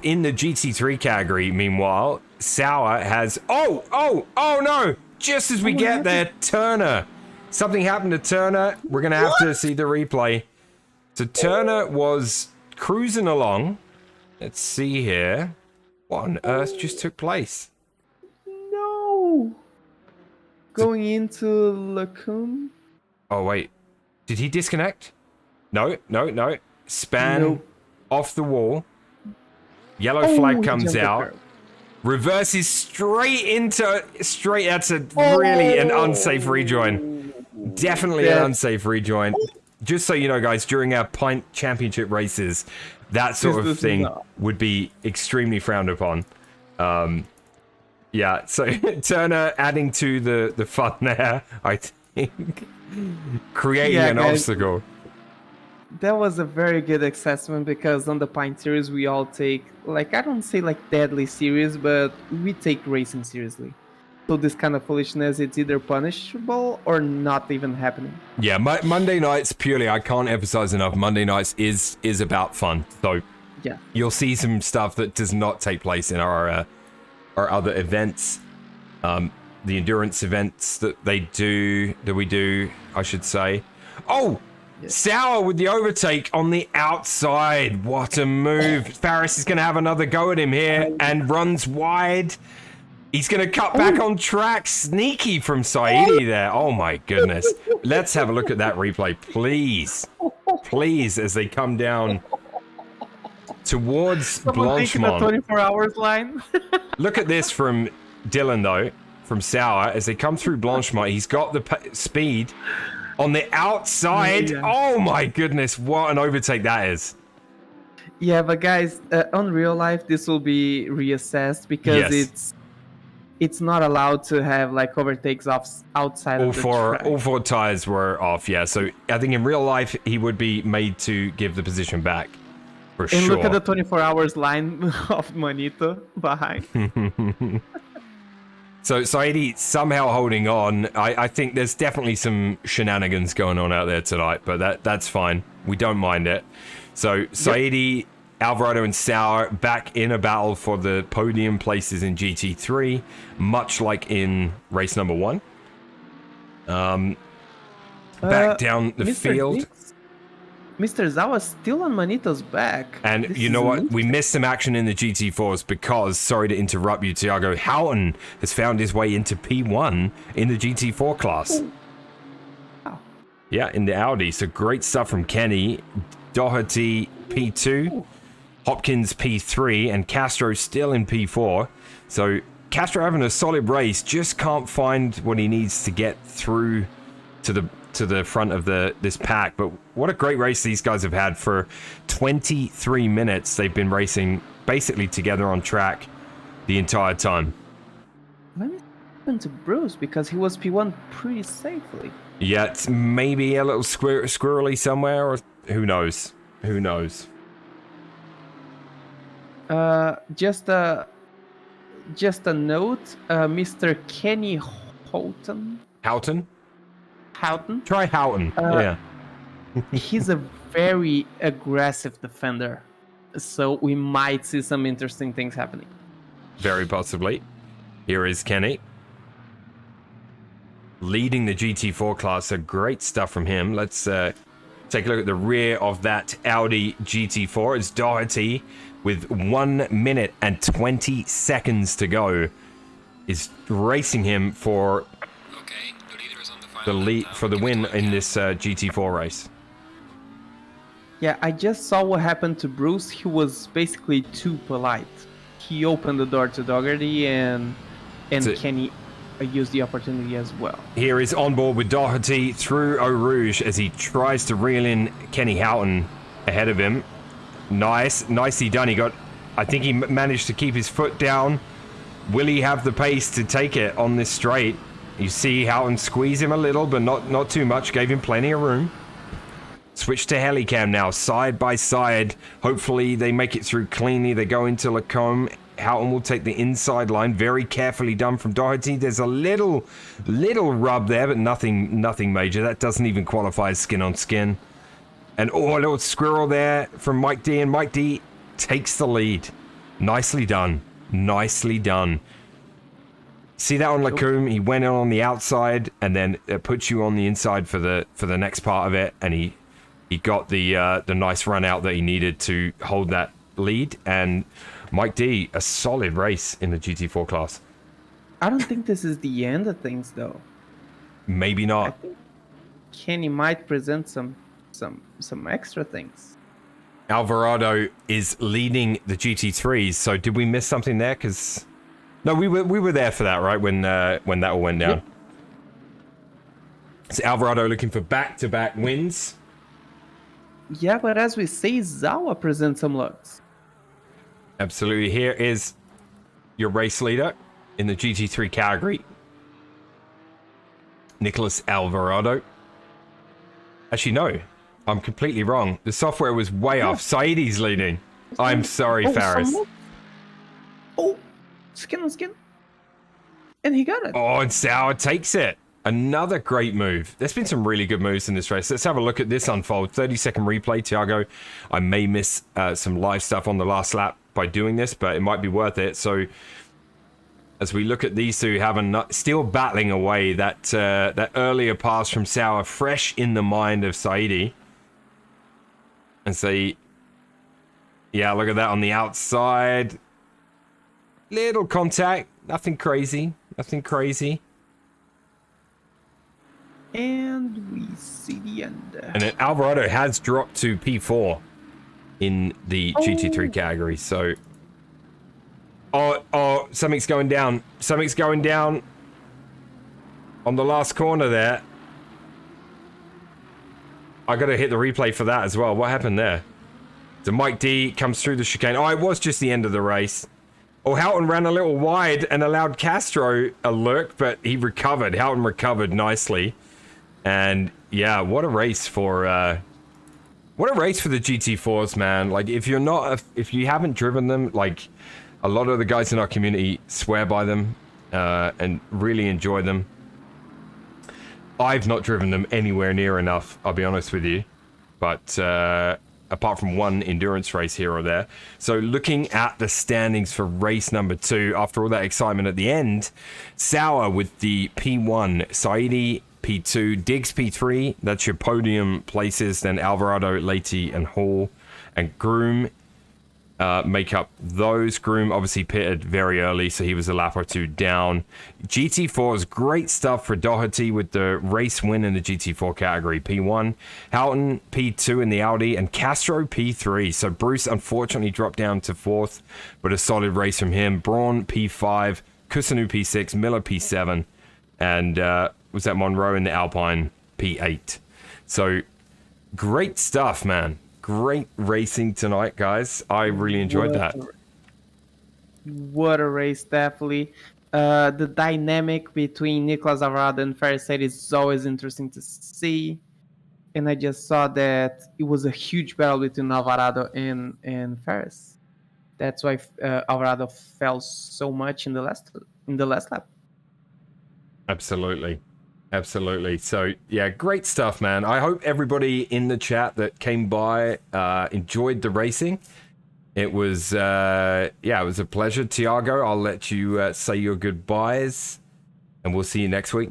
in the GT3 category, meanwhile, Sauer has... Oh, no! Just as we get there, Turner. Something happened to Turner. We're going to have to see the replay. So Turner was... cruising along. Let's see here. What on earth just took place? No. Going into Lecombe. Oh, wait. Did he disconnect? No. Span off the wall. Yellow flag comes out. Reverses straight. That's really an unsafe rejoin. Definitely an unsafe rejoin. Just so you know, guys, during our Pint Championship races, that sort of thing would be extremely frowned upon. Yeah, so Turner adding to the fun there, I think. Creating an obstacle. That was a very good assessment because on the Pint Series, we all take, like, I don't say like deadly serious, but we take racing seriously. So this kind of foolishness, it's either punishable or not even happening. Yeah, Monday nights, purely, I can't emphasize enough, Monday nights is about fun. So yeah, you'll see some stuff that does not take place in our other events. The endurance events that we do, I should say. Oh! Yeah. Sauer with the overtake on the outside. What a move. Faris is going to have another go at him here and runs wide. He's going to cut back on track. Sneaky from Saidi there. Oh, my goodness. Let's have a look at that replay, please. Please, as they come down towards Someone taking the Blanchemont. 24 hours line. Look at this from Dylan, though, from Sauer. As they come through Blanchemont, he's got the speed on the outside. Yeah. Oh, my goodness. What an overtake that is. Yeah, but guys, on real life, this will be reassessed because Yes. it's not allowed to have like overtakes outside of the track. All four tires were off, yeah. So I think in real life, he would be made to give the position back. For And sure. look at the 24 hours line of Manito behind. So Saidi somehow holding on. I think there's definitely some shenanigans going on out there tonight, but that's fine. We don't mind it. So Saidi, Alvarado, and Sauer back in a battle for the podium places in GT3, much like in race number 1. Back down the Mr. field. Dix, Mr. Zawa still on Manito's back. And This you know is what? neat. We missed some action in the GT4s because, sorry to interrupt you, Tiago, Houghton has found his way into P1 in the GT4 class. Wow. Yeah, in the Audi. So great stuff from Kenny. Doherty P2, Hopkins P3, and Castro still in P4. So Castro having a solid race, just can't find what he needs to get through to the front of this pack. But what a great race these guys have had. For 23 minutes they've been racing basically together on track the entire time. Let me happen to Bruce because he was P1 pretty safely. Yeah, it's maybe a little squirrely somewhere, or who knows? Who knows? Just a note, Mr. Kenny Houghton. Houghton? Try Houghton. Yeah. He's a very aggressive defender, so we might see some interesting things happening. Very possibly. Here is Kenny. Leading the GT4 class, so great stuff from him. Let's take a look at the rear of that Audi GT4. It's Doherty with 1 minute and 20 seconds to go. Is racing him for the win in this GT4 race. Yeah, I just saw what happened to Bruce. He was basically too polite. He opened the door to Doherty, and Kenny used the opportunity as well. Here is on board with Doherty through Eau Rouge as he tries to reel in Kenny Houghton ahead of him. Nicely done. I think he managed to keep his foot down. Will he have the pace to take it on this straight? You see Houghton squeeze him a little, but not too much. Gave him plenty of room. Switch to Helicam now, side by side. Hopefully they make it through cleanly. They go into Lacombe. Houghton will take the inside line. Very carefully done from Doherty. There's a little rub there, but nothing major. That doesn't even qualify as skin on skin. And a little squirrel there from Mike D. And Mike D takes the lead. Nicely done. Nicely done. See that on Lacombe? He went in on the outside, and then it puts you on the inside for the next part of it. And he got the nice run out that he needed to hold that lead. And Mike D, a solid race in the GT4 class. I don't think this is the end of things, though. Maybe I not. think Kenny might present some extra things. Alvarado is leading the GT3s. So did we miss something there? Because no, we were there for that, right? When that all went down. Yep. So Alvarado looking for back-to-back wins. Yeah, but as we say, Zawa presents some looks. Absolutely. Here is your race leader in the GT3 category, Nicholas Alvarado. Actually, no, I'm completely wrong. The software was way off. Saidi's leading. I'm sorry, Faris. Skin on skin. And he got it. Oh, and Sauer takes it. Another great move. There's been some really good moves in this race. Let's have a look at this unfold. 30-second replay, Tiago. I may miss some live stuff on the last lap by doing this, but it might be worth it. So as we look at these two still battling away, that earlier pass from Sauer fresh in the mind of Saidi. And say, yeah, look at that on the outside. Little contact, Nothing crazy. Nothing crazy. And we see the end. And then Alvarado has dropped to P4 in the GT3 category. So, oh, something's going down. Something's going down on the last corner there. I got to hit the replay for that as well. What happened there? So Mike D comes through the chicane. Oh, it was just the end of the race. Oh, Houghton ran a little wide and allowed Castro a lurk, but he recovered. Houghton recovered nicely. And yeah, what a race for the GT4s, man. Like, if you haven't driven them, like, a lot of the guys in our community swear by them and really enjoy them. I've not driven them anywhere near enough, I'll be honest with you. But apart from one endurance race here or there. So looking at the standings for race number 2, after all that excitement at the end, Sauer with the P1, Saidi P2, Diggs P3, that's your podium places, then Alvarado, Leite, and Hall, and Groom make up those. Groom obviously pitted very early, so he was a lap or two down. GT4 is great stuff for Doherty with the race win in the GT4 category, P1. Houghton P2 in the Audi, and Castro P3. So Bruce unfortunately dropped down to 4th, but a solid race from him. Braun P5, Kusanu P6, Miller P7, and was that Monroe in the Alpine P8. So great stuff, man. Great racing tonight, guys. I really enjoyed that. What a race, definitely. The dynamic between Nicolas Alvarado and Ferris is always interesting to see. And I just saw that it was a huge battle between Alvarado and Ferris. That's why Alvarado fell so much in the last lap. Absolutely. Absolutely. So, yeah, great stuff, man. I hope everybody in the chat that came by enjoyed the racing. It was, it was a pleasure. Tiago, I'll let you say your goodbyes, and we'll see you next week.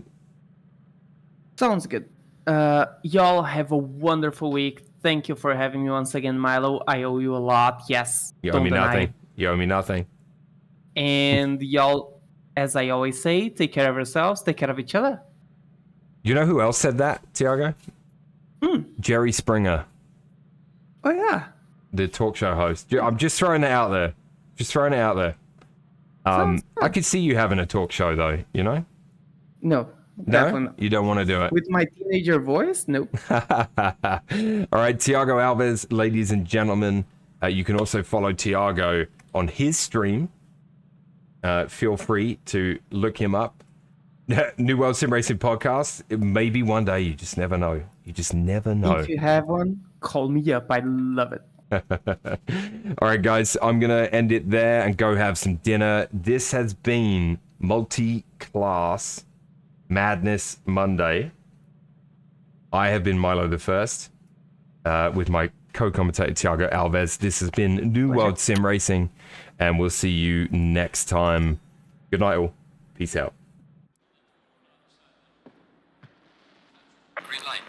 Sounds good. Y'all have a wonderful week. Thank you for having me once again, Milo. I owe you a lot. Yes. You owe me nothing. You owe me nothing. And y'all, as I always say, take care of yourselves, take care of each other. You know who else said that, Tiago? Jerry Springer. Oh, yeah. The talk show host. I'm just throwing it out there. I could see you having a talk show, though, you know? No, definitely not. You don't want to do it. With my teenager voice? Nope. All right, Tiago Alves, ladies and gentlemen. You can also follow Tiago on his stream. Feel free to look him up. New World Sim Racing Podcast. Maybe one day. You just never know. If you have one, call me up. I love it. All right, guys. I'm going to end it there and go have some dinner. This has been Multi-Class Madness Monday. I have been Milo the First with my co-commentator Tiago Alves. This has been New World Sim Racing, and we'll see you next time. Good night, all. Peace out. Green light.